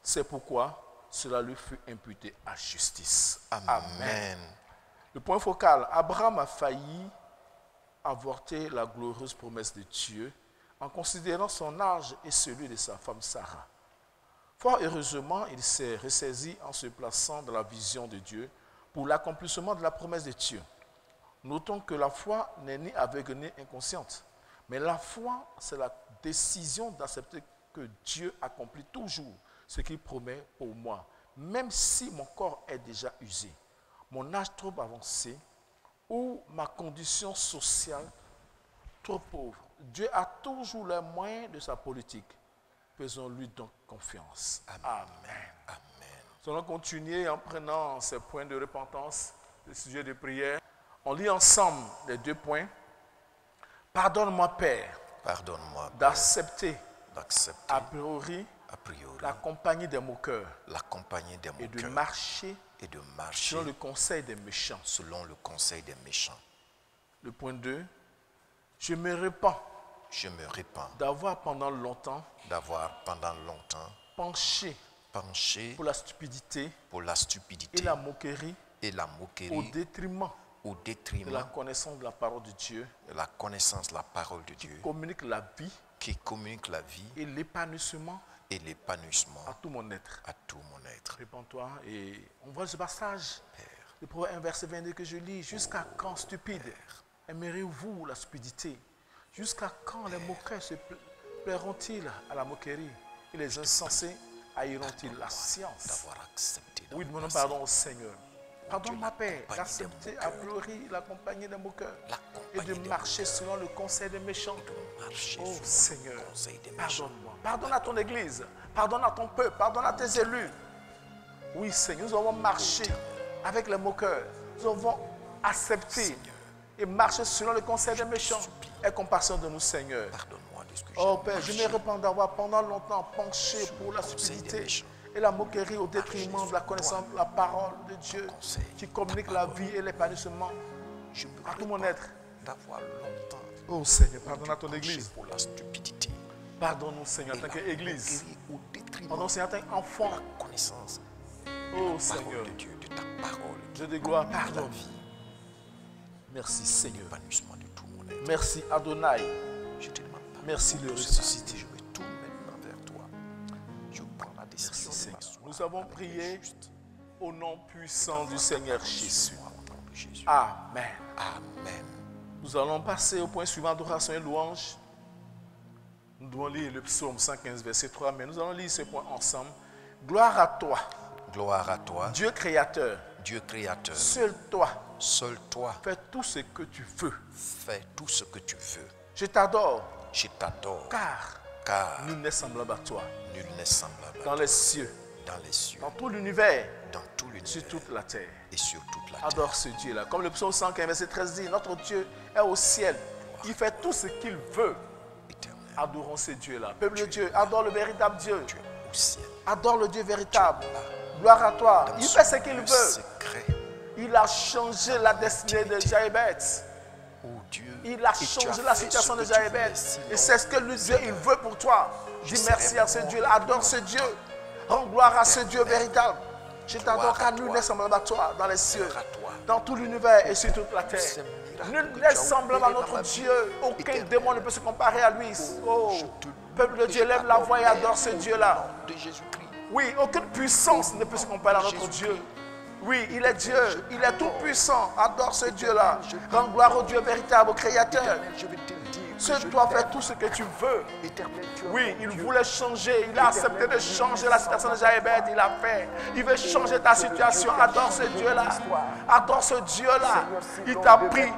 C'est pourquoi cela lui fut imputé à justice. Amen. Le point focal, Abraham a failli avorter la glorieuse promesse de Dieu en considérant son âge et celui de sa femme Sarah. Fort heureusement, il s'est ressaisi en se plaçant dans la vision de Dieu pour l'accomplissement de la promesse de Dieu. Notons que la foi n'est ni aveugle ni inconsciente, mais la foi, c'est la décision d'accepter que Dieu accomplit toujours ce qu'il promet pour moi, même si mon corps est déjà usé, mon âge trop avancé ou ma condition sociale trop pauvre. Dieu a toujours les moyens de sa politique. Faisons-lui donc confiance. Amen. Amen. Nous allons continuer en prenant ces points de repentance, le sujet de prière. On lit ensemble les 2 points. Pardonne-moi, Père, Pardonne-moi d'accepter d'accepter a priori a priori la compagnie des moqueurs la compagnie des et de moqueurs marcher et de marcher selon le conseil des méchants. selon le conseil des méchants. Le point 2, je me repens Je me répands d'avoir pendant longtemps d'avoir pendant longtemps penché penché pour la stupidité pour la et stupidité la moquerie et la au moquerie détriment au de la détriment connaissance de la parole de Dieu, de la connaissance de la parole de Dieu, communique la vie qui communique la vie et l'épanouissement et l'épanouissement à tout mon être. à tout mon être. Répands-toi et on voit ce passage Père, de Proverbe 1 verset 22 que je lis. Jusqu'à quand, stupide, aimerez-vous la stupidité? Jusqu'à quand les moqueurs se plairont-ils à la moquerie et les insensés haïront-ils la science? d'avoir accepté Oui, dans demandons le pardon au Seigneur. Pardonne ma paix compagnie d'accepter des à pleurer la compagnie des moqueurs la et de compagnie des marcher selon le conseil des méchants. marcher Oh sous Seigneur, le conseil des méchants. pardonne-moi. Pardonne à ton Église. Pardonne à ton peuple. Pardonne à tes élus. Oui, Seigneur, nous avons marché avec les moqueurs. Nous avons accepté et marché selon le conseil des méchants. Aie compassion de nous, Seigneur. Pardonne-moi de ce que Oh j'ai Père, je me marché. répands d'avoir pendant longtemps penché pour la stupidité et la moquerie au détriment de la connaissance de la parole de Dieu qui communique la vie et l'épanouissement Je me à tout mon répands être. d'avoir longtemps Oh Seigneur, pardonne à ton penché Église. pour la stupidité Pardonne-nous, Seigneur, en et tant la qu'Église. moquerie au détriment Pardonne, Seigneur, en tant qu'enfant. de la connaissance Oh de Seigneur, parole de Dieu, de ta parole, Dieu de gloire, de la pardonne. vie, Merci, Seigneur. l'épanouissement de tout mon être. Merci, Adonai. Je te demande pardon Merci, pour le tout ressuscité. cela. Je me tourne maintenant vers toi. Je prends la décision Merci, de Seigneur. m'asseoir Nous avons avec prié les justes. au nom puissant du Seigneur Jésus. Au nom de Jésus. Amen. Amen. Nous allons passer au point suivant d'adoration et louange. Nous devons lire le psaume 115, verset 3, mais nous allons lire ce point ensemble. Gloire à toi, Gloire à toi, Dieu créateur. Dieu créateur. Seul toi, Seul toi, fais tout ce que tu veux. fais tout ce que tu veux. Je t'adore, Je t'adore, car nul n'est semblable à toi. nul n'est semblable à Dans les cieux, dans les cieux, dans tout l'univers, dans tout l'univers sur toute la terre. et sur toute la terre. Adore ce Dieu-là. Comme le psaume 115, verset 13 dit, notre Dieu est au ciel. Il fait tout ce qu'il veut. Éternel, Adorons ce Dieu-là. Peuple de Dieu, adore le véritable Dieu. tu es au ciel. Adore le Dieu véritable. Gloire à toi. Dans Il son fait ce qu'il lieu veut. secret, Il a changé la destinée de Jaébet. ô Dieu, Il a et tu as changé la fait situation ce de que tu voulais, Jaébet. sinon, Et c'est ce que le Dieu il veut pour toi. Dis serai merci à ce mort Dieu-là. Adore ce Dieu. Rends gloire à ce Dieu véritable. Je t'adore Gloire à car nul toi. n'est semblable à toi dans les cieux, Gloire à toi. dans tout l'univers et sur toute la terre. Ces miracles Nul que n'est tu as semblable à opérés notre dans ma vie. Dieu. Aucun Éternel. démon ne peut se comparer à lui. Oh, Je te peuple de loue et Dieu, je lève la voix et t'adore, adore ce Père, Dieu-là. au nom de Jésus-Christ. Oui, aucune puissance ne peut se comparer à notre Dieu. Oui, il est Dieu, il est tout puissant. Adore ce Dieu-là. Rends gloire au Dieu véritable, au Créateur. Éternel, je vais te dire que Seul je toi t'aime. fais tout ce que tu veux. Éternel, tu es Oui, mon il Dieu. voulait changer, il a accepté de changer la situation de Jaébet, il a fait. Il veut changer ta situation. Adore ce Dieu-là. Adore ce Dieu-là. Il t'a pris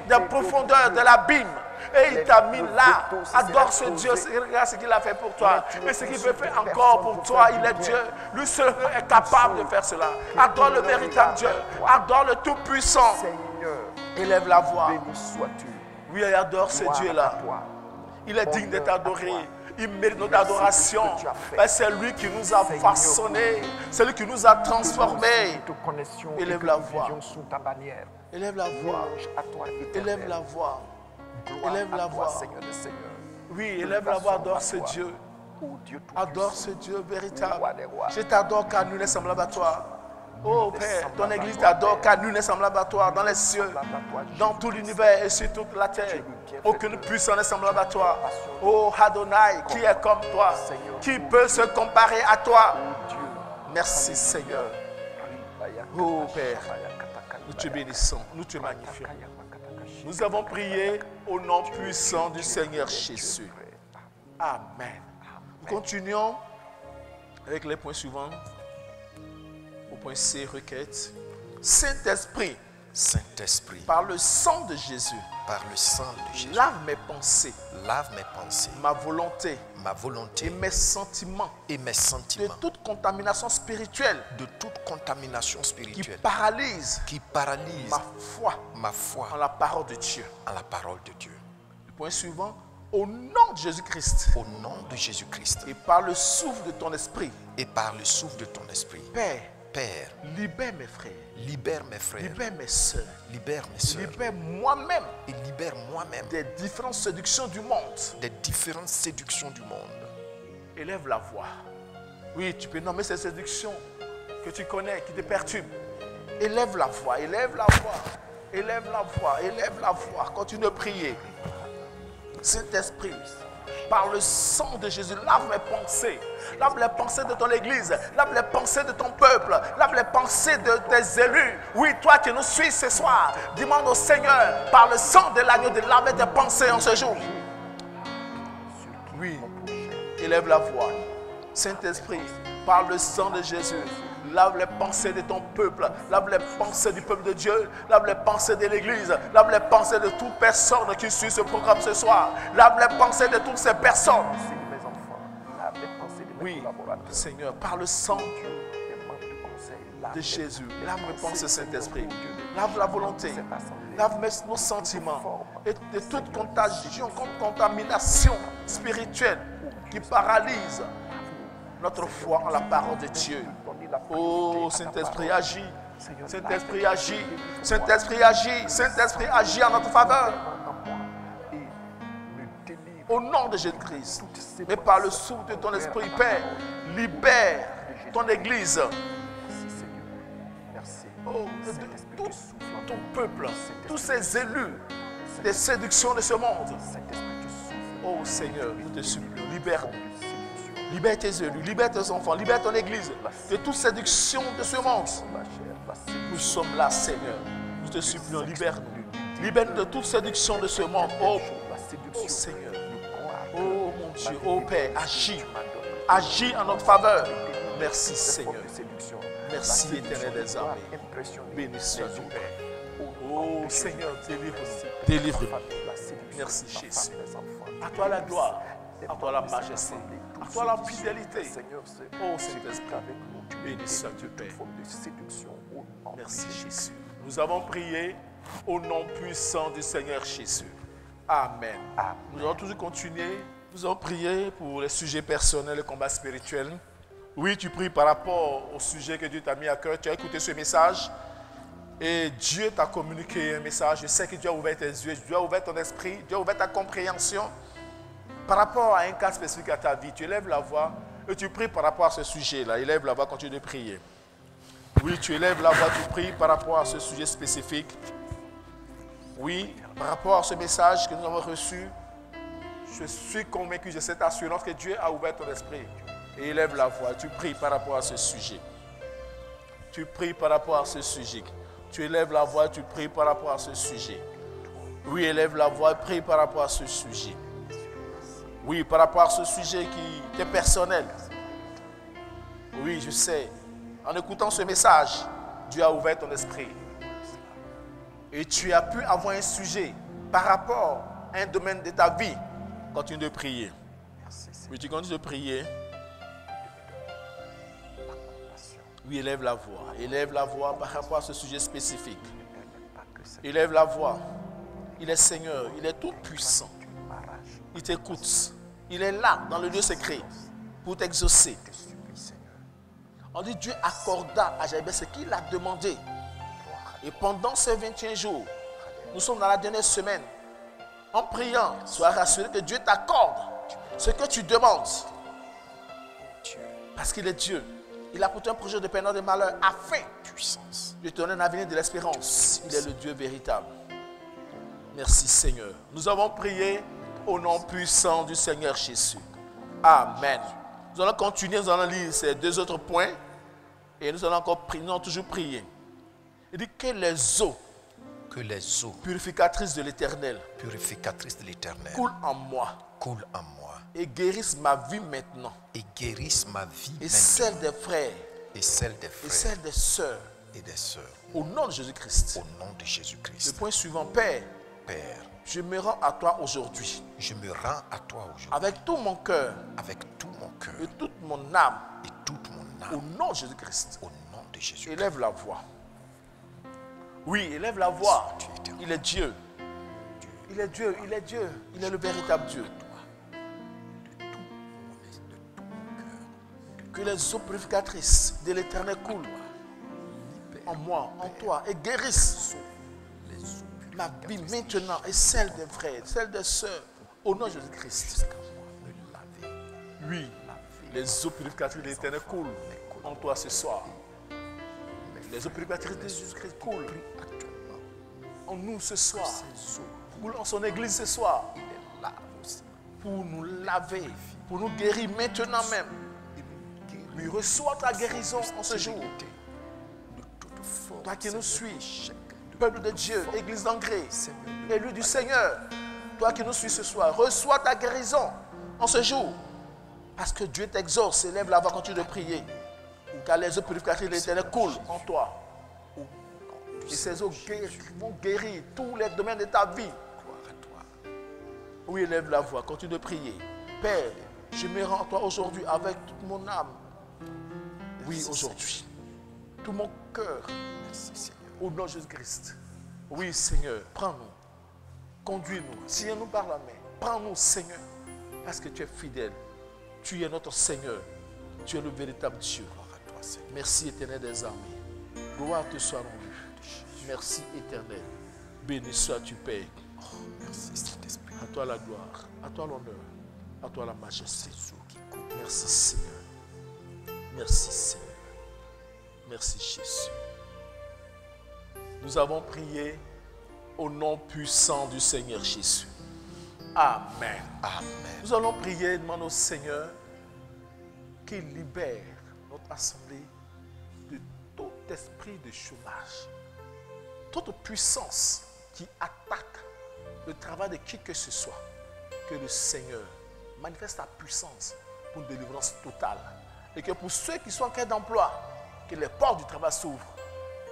des profondeurs de l'abîme et il t'a mis là. Adore ce Dieu. Regarde ce qu'il a fait pour toi et ce qu'il veut faire encore pour toi. Il est Dieu. Lui seul est capable de faire cela. Adore le véritable Dieu. Adore le Tout-Puissant. Seigneur, Élève la voix. béni sois-tu. Oui, adore ce Gloire Dieu-là. à toi. Il est digne d'être adoré. Toi. Il mérite notre adoration. ce que tu as fait. Ben, c'est lui qui nous a Seigneur, façonnés. C'est lui qui nous a transformés. Nous te connaissions et Élève que la nous voix. vivions sous ta bannière. Élève la voix. Louange à toi, Éternel. Élève la voix. Gloire élève à la toi, voix. Seigneur des Seigneurs. Oui, élève la voix. Adore à ce toi. Dieu. Ô Dieu tout Adore puissant. ce Dieu véritable. Roi des rois. Je t'adore car nul n'est semblable à toi. Oh n'est Père, semblable ton à église toi, t'adore Père. car nul n'est semblable à toi dans les cieux, Semblable à toi, dans Jésus tout Christ. l'univers et sur toute la terre. Tu es le bienfaiteur. Aucune puissance n'est semblable à toi. Oh Adonai, qui est comme toi? Seigneur, Qui peut se comparer à toi? Ô Dieu. Merci Seigneur. Oh Père, nous te bénissons, nous te magnifions. Nous avons prié au nom puissant du Seigneur Jésus. Amen. Nous continuons avec les points suivants. Au point C, requête. Saint-Esprit, Saint-Esprit, par le sang de Jésus, par le sang de Jésus, lave mes pensées, lave mes pensées, ma volonté ma et volonté mes sentiments et mes de sentiments toute contamination spirituelle de toute contamination qui spirituelle paralyse qui paralyse ma foi ma foi en la parole de Dieu. en la parole de Dieu. Le point suivant, au nom de Jésus-Christ Au nom de Jésus-Christ et par le souffle de ton esprit, et par le souffle de ton esprit, Père, Père, libère mes frères, libère mes frères, libère mes soeurs, libère mes soeurs libère moi-même et libère moi-même des différentes séductions du monde. des différentes séductions du monde. Élève la voix. Oui, tu peux nommer ces séductions que tu connais, qui te perturbent. Élève la voix, élève la voix. élève la voix, continue de prier. Saint-Esprit, par le sang de Jésus, lave mes pensées. Lave les pensées de ton église. Lave les pensées de ton peuple. Lave les pensées de tes élus. Oui, toi qui nous suis ce soir, demande au Seigneur, par le sang de l'agneau, de laver tes pensées en ce jour. Oui, élève la voix. Saint-Esprit, par le sang de Jésus, lave les pensées de ton peuple, lave les pensées du peuple de Dieu, lave les pensées de l'église, lave les pensées de toute personne qui suit ce programme ce soir, lave les pensées de toutes ces personnes. Mes enfants, lave les pensées de mes Oui, collaborateurs. Seigneur, par le sang Des membres du conseil, lave de les Jésus, les lave mes pensées, Seigneur, Saint-Esprit, au Dieu de lave la volonté, cette assemblée. lave nos sentiments et de toute contamination spirituelle qui paralyse notre foi en la parole de Dieu. Oh, Saint-Esprit, agis. Saint-Esprit, agis. Saint-Esprit, agis. Saint-Esprit, agis en notre faveur. Au nom de Jésus-Christ. Mais par le souffle de ton esprit, Père, libère ton église. Oh, de tout ton peuple, tous ces élus des séductions de ce monde. Oh Seigneur, nous te supplions, libère-nous. Libère tes élus, libère tes enfants, libère ton église de toute séduction de ce monde. Nous sommes là, Seigneur. Nous te supplions, libère-nous. Libère-nous de toute séduction de ce monde. Oh, oh Seigneur. Oh mon Dieu, oh Père, agis. Agis en notre faveur. Merci Seigneur. Merci éternel des armées. Béni sois-tu Père. Oh Seigneur, délivre-nous. Délivre-nous. Merci Jésus. À toi la gloire. À toi la majesté. À toi la fidélité. Oh Saint-Esprit. Béni sois-tu Père. Merci Jésus. Nous avons prié au nom puissant du Seigneur Jésus. Amen. Nous allons toujours continuer. Nous allons prier pour les sujets personnels et combats spirituels. Oui, tu pries par rapport au sujet que Dieu t'a mis à cœur. Tu as écouté ce message et Dieu t'a communiqué un message. Je sais que Dieu a ouvert tes yeux, Dieu a ouvert ton esprit, Dieu a ouvert ta compréhension par rapport à un cas spécifique à ta vie. Tu élèves la voix et tu pries par rapport à ce sujet-là. Élève la voix, continue de prier. Oui, tu élèves la voix, tu pries par rapport à ce sujet spécifique. Oui, par rapport à ce message que nous avons reçu, je suis convaincu, j'ai cette assurance que Dieu a ouvert ton esprit. Et élève la voix, tu pries par rapport à ce sujet. Tu pries par rapport à ce sujet. Tu élèves la voix, tu pries par rapport à ce sujet. Oui, élève la voix, prie par rapport à ce sujet. Oui, par rapport à ce sujet qui est personnel. Oui, je sais. En écoutant ce message, Dieu a ouvert ton esprit. Et tu as pu avoir un sujet par rapport à un domaine de ta vie. Continue de prier. Oui, tu continues de prier. Oui, élève la voix. Élève la voix par rapport à ce sujet spécifique. Élève la voix. Il est Seigneur, il est tout puissant. Il t'écoute. Il est là, dans le lieu secret, pour t'exaucer. On dit Dieu accorda à Jabez ce qu'il a demandé. Et pendant ces 21 jours, nous sommes dans la dernière semaine. En priant, sois rassuré que Dieu t'accorde ce que tu demandes. Parce qu'il est Dieu. Il a porté un projet de peine et de malheur afin de te donner un avenir de l'espérance. Il est le Dieu véritable. Merci Seigneur. Nous avons prié au nom puissant du Seigneur Jésus. Amen. Nous allons continuer, nous allons lire ces deux autres points. Et nous allons encore prier, nous allons toujours prier. Il dit que les eaux purificatrices de l'Éternel coulent en moi. Et guérissent ma vie maintenant. Et celle des frères. Et celle des sœurs. Au nom de Jésus-Christ. Le point suivant, Père. Je me rends à toi aujourd'hui. Avec tout mon cœur. Et toute mon âme. Au nom de Jésus-Christ. Élève la voix. Oui, élève la voix. Il est Dieu. Il est Dieu, il est Dieu. Il est le véritable Dieu. Que les eaux purificatrices de l'Éternel coulent en moi, en toi, et guérissent ma vie maintenant et celle des frères, celle des sœurs, au nom de Jésus-Christ. Oui, les eaux purificatrices de l'Éternel coulent en toi ce soir. Les eaux purificatrices de Jésus-Christ coulent. en nous ce soir, Ces eaux, coule en son église ce soir, il les lave aussi. pour nous laver, pour nous guérir maintenant même. Il nous guérit Oui, reçois ta guérison en ce jour. de toute forme. Toi qui nous Seigneur, suis, d'échec, peuple de Dieu, église d'Angré, Seigneur, élu du Seigneur, toi qui nous suis ce soir, reçois ta guérison en ce jour. Parce que Dieu t'exauce, élève la voix, continue de prier. Car les eaux purificatrices de l'Éternel coulent en toi. Et ces eaux vont guérir tous les domaines de ta vie. gloire à toi. Oui, élève la voix, continue de prier. Père, je me rends à toi aujourd'hui avec toute mon âme. Oui, aujourd'hui. Tout mon cœur. Merci Seigneur. Au nom de Jésus-Christ. Oui, Seigneur, prends-nous. Conduis-nous. Tiens-nous par la main. Prends-nous, Seigneur. Parce que tu es fidèle. Tu es notre Seigneur. Tu es le véritable Dieu. Gloire à toi Seigneur. Merci, Éternel des armées. Gloire te soit rendue. Merci, Éternel. Béni sois-tu, Père. Merci Saint-Esprit. À toi la gloire. À toi l'honneur. À toi la majesté. Ces eaux qui coulent. Merci, Seigneur. Merci, Seigneur. Merci, Jésus. Nous avons prié au nom puissant du Seigneur Jésus. Amen. Amen. Nous allons prier, demander au Seigneur qu'il libère notre assemblée de tout esprit de chômage, toute puissance qui attaque le travail de qui que ce soit. Que le Seigneur manifeste sa puissance pour une délivrance totale. Et que pour ceux qui sont en quête d'emploi, que les portes du travail s'ouvrent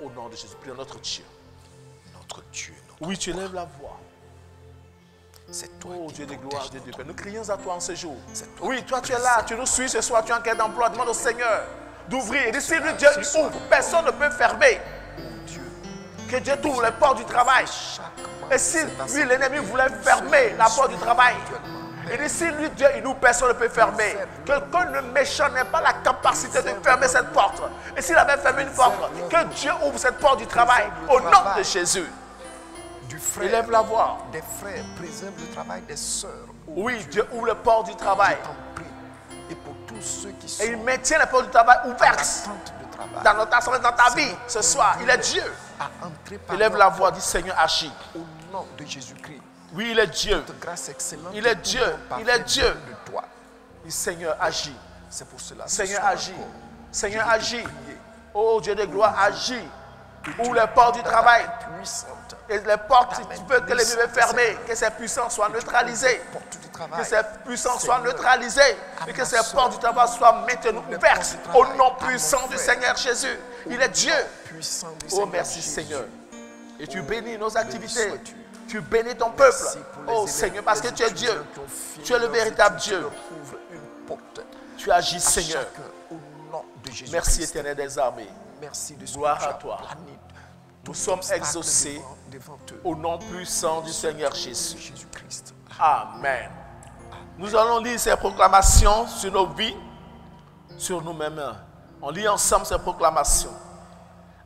au nom de Jésus. Prions notre Dieu. Notre Dieu, notre Oui, tu élèves la voix. c'est toi Oh qui Dieu de protèges gloire, Dieu de notre paix. Nous crions à toi en ce jour. C'est toi Oui, qui toi tu es là, préserves. tu nous suis ce soir, tu es en quête d'emploi. Demande au Seigneur d'ouvrir. Et d'ici lui, Dieu ouvre. Personne ne peut fermer. Dieu. Que Dieu t'ouvre les portes du travail. Chaque Et si lui, l'ennemi voulait fermer la porte du travail, et d'ici lui, Dieu, il nous, personne ne peut fermer. Quelqu'un de méchant n'a pas la capacité de fermer cette porte. Et s'il avait fermé une porte, que Dieu ouvre cette porte du travail au nom de Jésus. du frère, Élève la voix. des frères, préserve le travail des sœurs. Oui, Dieu ouvre les portes du travail. Je t'en prie. Et pour tous ceux qui sont Et il maintient les portes du travail en ouvertes attente de travail, dans notre assemblée, dans ta vie. Ce soir, il est Dieu. à entrer par Élève leur la voix, porte dit Seigneur, agis. au nom de Jésus-Christ. Oui, il est Dieu. De grâce excellente. Il est et Dieu, tout il est parfait Dieu. de toi. Dit Seigneur, agis. C'est pour cela. Seigneur, ce soir agis. encore, Seigneur, je veux te agis. prier. Oh Dieu de gloire, agis. Ouvre les portes du travail. Puissante. Et les portes, si tu veux que les murs fermés, que ces puissances soient neutralisées. Porte du Que travail. ces puissances soient Seigneur, neutralisées. Et que ces portes du travail soient maintenant ouvertes. Au nom puissant du Seigneur Jésus. Il est Dieu. Puissant du Oh Seigneur merci Jésus. Seigneur. Et tu bénis nos activités. sois-tu. Tu bénis ton peuple. Merci pour les Oh élèves, Seigneur, parce que les tu es étudiants Dieu. qui ont fini Tu es le leurs véritable études, Dieu. tu leur ouvres une porte Tu agis à Seigneur. chacun au nom de Jésus. Merci éternel des armées. Merci de ce Gloire que tu à as toi. plané Nous tout sommes obstacle exaucés devant eux. au nom puissant du Seigneur De Jésus. Jésus-Christ. Amen. Nous allons lire ces proclamations sur nos vies, sur nous-mêmes. On lit ensemble ces proclamations.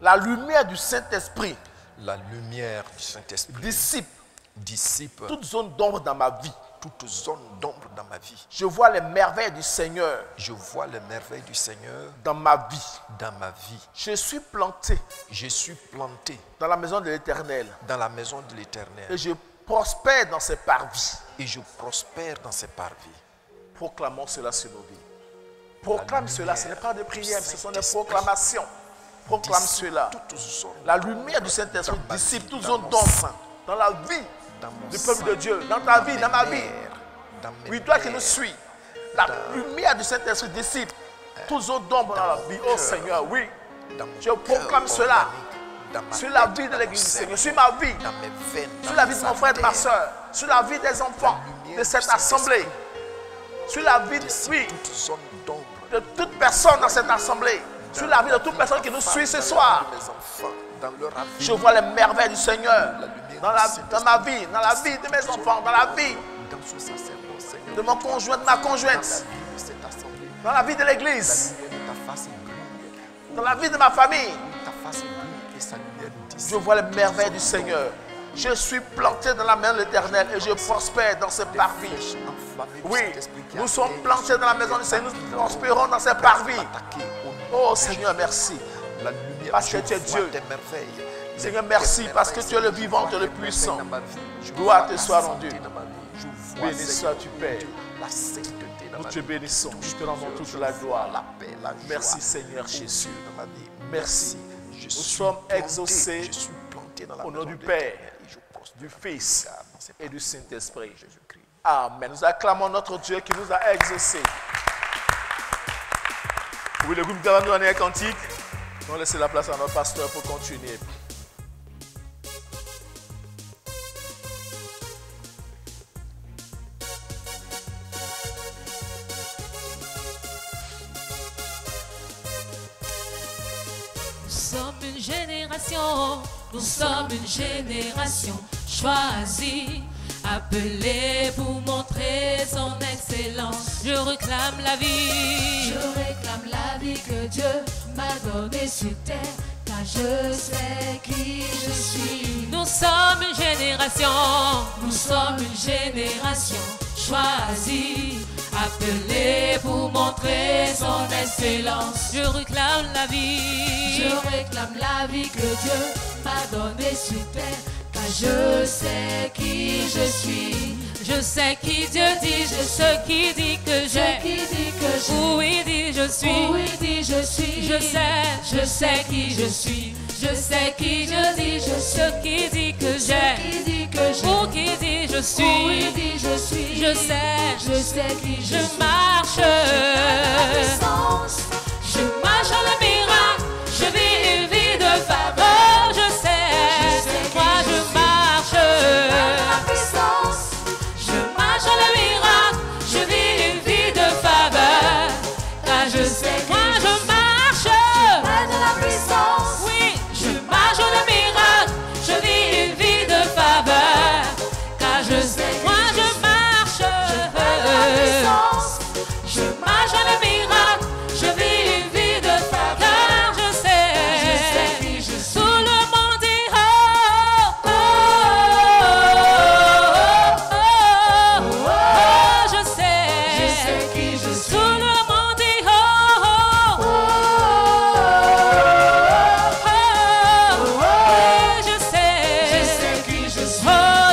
La lumière du Saint-Esprit La lumière du Saint-Esprit dissipe dissipe toute zone d'ombre dans ma vie. toute zone d'ombre dans ma vie. Je vois les merveilles du Seigneur Je vois les merveilles du Seigneur dans ma vie. dans ma vie. Je suis planté Je suis planté dans la maison de l'Éternel dans la maison de et l'Éternel je prospère dans ses parvis. et je prospère dans ses parvis. Proclamons cela sur nos vies. Proclame cela, ce n'est pas des prières, ce sont des Saint-Esprit. proclamations. Proclame Dissipe cela. toute zone La lumière du Saint-Esprit dans ma dissipe vie, toute dans zone mon d'ombre sang, dans la vie dans mon du sang, peuple de Dieu, dans ta vie, dans ma vie. dans mes Oui, toi qui nous nerfs, suis, la dans- lumière du Saint-Esprit dissipe toute zone d'ombre dans la vie. Oh Seigneur, oui. dans mon Je proclame cœur cela organique, dans ma sur la tête, vie de dans l'église mon du Seigneur, cerveau, sur ma vie, dans mes veines, sur dans la vie mes de mon frère et de ma artères. soeur, sur la vie des enfants lumière de du cette Saint-Esprit assemblée, sur la vie de, Dissipe oui, toute zone d'ombre de toute personne dans cette assemblée, sur la vie de toute personne qui nous suit ce soir. Dans mes enfants, dans leur avenir, Je vois les merveilles du Seigneur lumière dans, du Saint-Esprit. dans ma vie, dans la vie de mes enfants, dans la vie dans ce sacerdoce, Seigneur, de mon conjoint, de ma dans conjointe, la vie de cette assemblée, dans la vie de la l'église, lumière de ta face brille, dans la vie de ma famille. ta face brille et sa lumière dissipe. Je vois les merveilles du Seigneur. Je suis planté dans la main de l'Éternel et je prospère dans ses parvis. Flèche enflammée du Oui, Saint-Esprit qui nous a sommes été plantés dans la maison du Seigneur, nous prospérons dans ses parvis. attaqué au nom Oh de Seigneur, Jésus. merci. La lumière, Parce que je tu es vois Dieu. tes merveilles. Seigneur, merci parce que tu es le vivant et le puissant. Gloire te soit rendue. Béni sois-tu, Père. Nous te bénissons, nous te rendons toute la gloire. La paix, la joie. Merci, Seigneur Jésus. Dans ma vie. Merci. Je Nous suis sommes planté, exaucés je suis planté dans la au nom maison du de Père, l'Éternel et je prospère du Fils dans ses et du Saint-Esprit. Jésus-Christ. Amen. Nous acclamons notre Dieu qui nous a exaucés. Oui, le groupe de nous en est cantique. On va laisser la place à notre pasteur pour continuer. Nous sommes une génération choisie, appelée pour montrer son excellence. Je réclame la vie. Je réclame la vie que Dieu m'a donnée sur terre, car je sais qui je suis. Nous sommes une génération choisie, appelée pour montrer son excellence. Je réclame la vie. Je réclame la vie que Dieu m'a donnée sur terre, car je sais qui je suis. Je sais qui Dieu dit, je sais qui dit que j'ai. Qui dit que je suis. Où il dit je suis. Où il dit je suis. Je sais qui je suis. Je sais qui je dis, je sais qui dit que j'ai. Qui dit que j'ai. Où qui dit je suis. Où il dit je suis. Je sais qui je je suis. marche. Je marche dans le miracle. Je vis une vie de faveur. Je sais, moi je marche. Je marche dans le miracle. Je vis une vie de faveur. Car je sais, moi je marche. Oui, je marche dans le miracle. Je vis une vie de faveur. Car je sais, moi je marche. Je marche dans le miracle. Je vis une vie de faveur. Car je sais qui je suis. Tout le monde dit oh, oh, oh, oh, oh, je sais qui je suis. Tout le monde dit oh, oh, oh, oui, je sais qui je suis. Oh,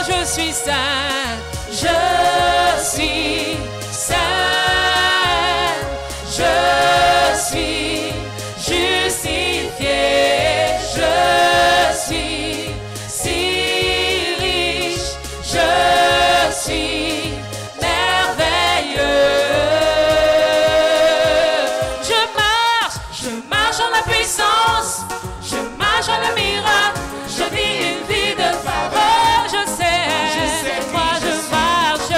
je suis saint, je suis saint, je suis justifié, je suis si riche, je suis merveilleux. Je marche dans la puissance, je marche dans le miracle, je vis une vie de faveur, je sais moi je marche.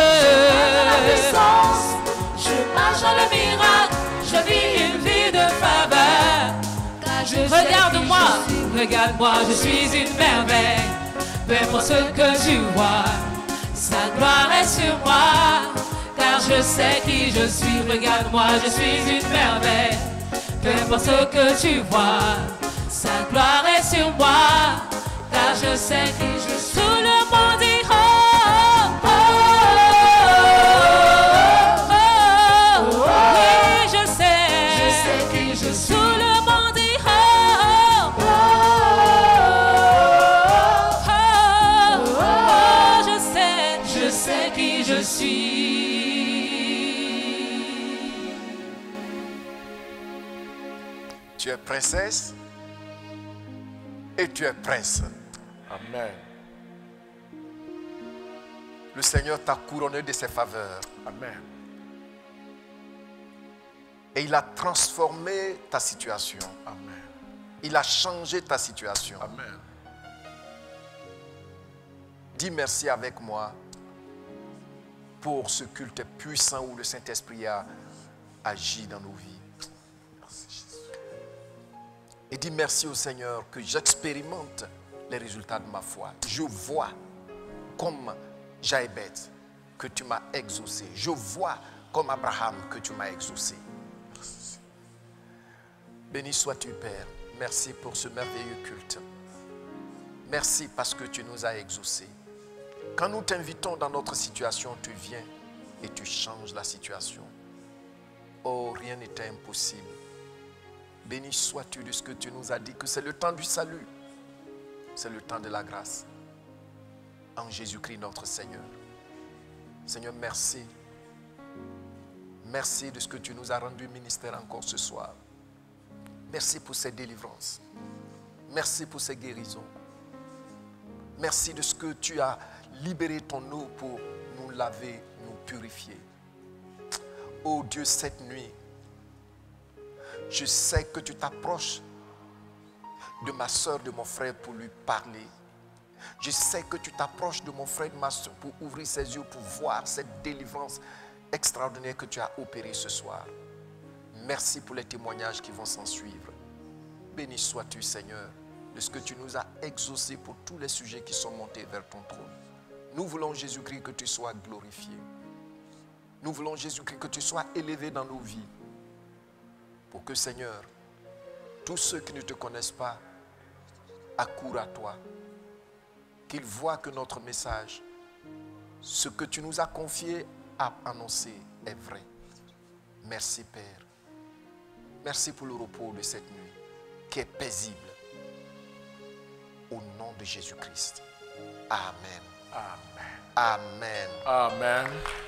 Je marche dans le miracle, je vis une vie de faveur. Regarde-moi, je suis une merveille. Peu importe ce que tu vois, sa gloire est sur moi. Car je sais qui je suis. Regarde-moi, je suis une merveille. Peu importe ce que tu vois, sa gloire est sur moi. Car je sais qui je suis. Tout le monde dit oh, oh, oh, oh, oh, oui, je sais qui je suis. Tout le monde dit oh, oh, oh, oh, oh, je sais qui je suis. Tu es princesse et tu es prince. Amen. Le Seigneur t'a couronné de ses faveurs Amen. et il a transformé ta situation. Amen. Il a changé ta situation. Amen. Dis merci avec moi pour ce culte puissant où le Saint-Esprit a agi dans nos vies. Et dis merci au Seigneur que j'expérimente les résultats de ma foi. Je vois comme Jaébet que tu m'as exaucé. Je vois comme Abraham que tu m'as exaucé. Béni sois-tu, Père. Merci pour ce merveilleux culte. Merci parce que tu nous as exaucés. Quand nous t'invitons dans notre situation, tu viens et tu changes la situation. Oh, rien n'était impossible. Béni sois-tu de ce que tu nous as dit, que c'est le temps du salut. C'est le temps de la grâce. En Jésus-Christ notre Seigneur. Seigneur, merci. Merci de ce que tu nous as rendu ministère encore ce soir. Merci pour ces délivrances. Merci pour ces guérisons. Merci de ce que tu as libéré ton eau pour nous laver, nous purifier. Oh Dieu, cette nuit, je sais que tu t'approches de ma soeur, de mon frère pour lui parler. Je sais que tu t'approches de mon frère, de ma soeur pour ouvrir ses yeux, pour voir cette délivrance extraordinaire que tu as opérée ce soir. Merci pour les témoignages qui vont s'en suivre. Béni sois-tu, Seigneur, de ce que tu nous as exaucé pour tous les sujets qui sont montés vers ton trône. Nous voulons, Jésus-Christ, que tu sois glorifié. Nous voulons, Jésus-Christ, que tu sois élevé dans nos vies. Pour que, Seigneur, tous ceux qui ne te connaissent pas accourent à toi. Qu'ils voient que notre message, ce que tu nous as confié à annoncer, est vrai. Merci, Père. Merci pour le repos de cette nuit, qui est paisible. Au nom de Jésus-Christ. Amen. Amen. Amen. Amen.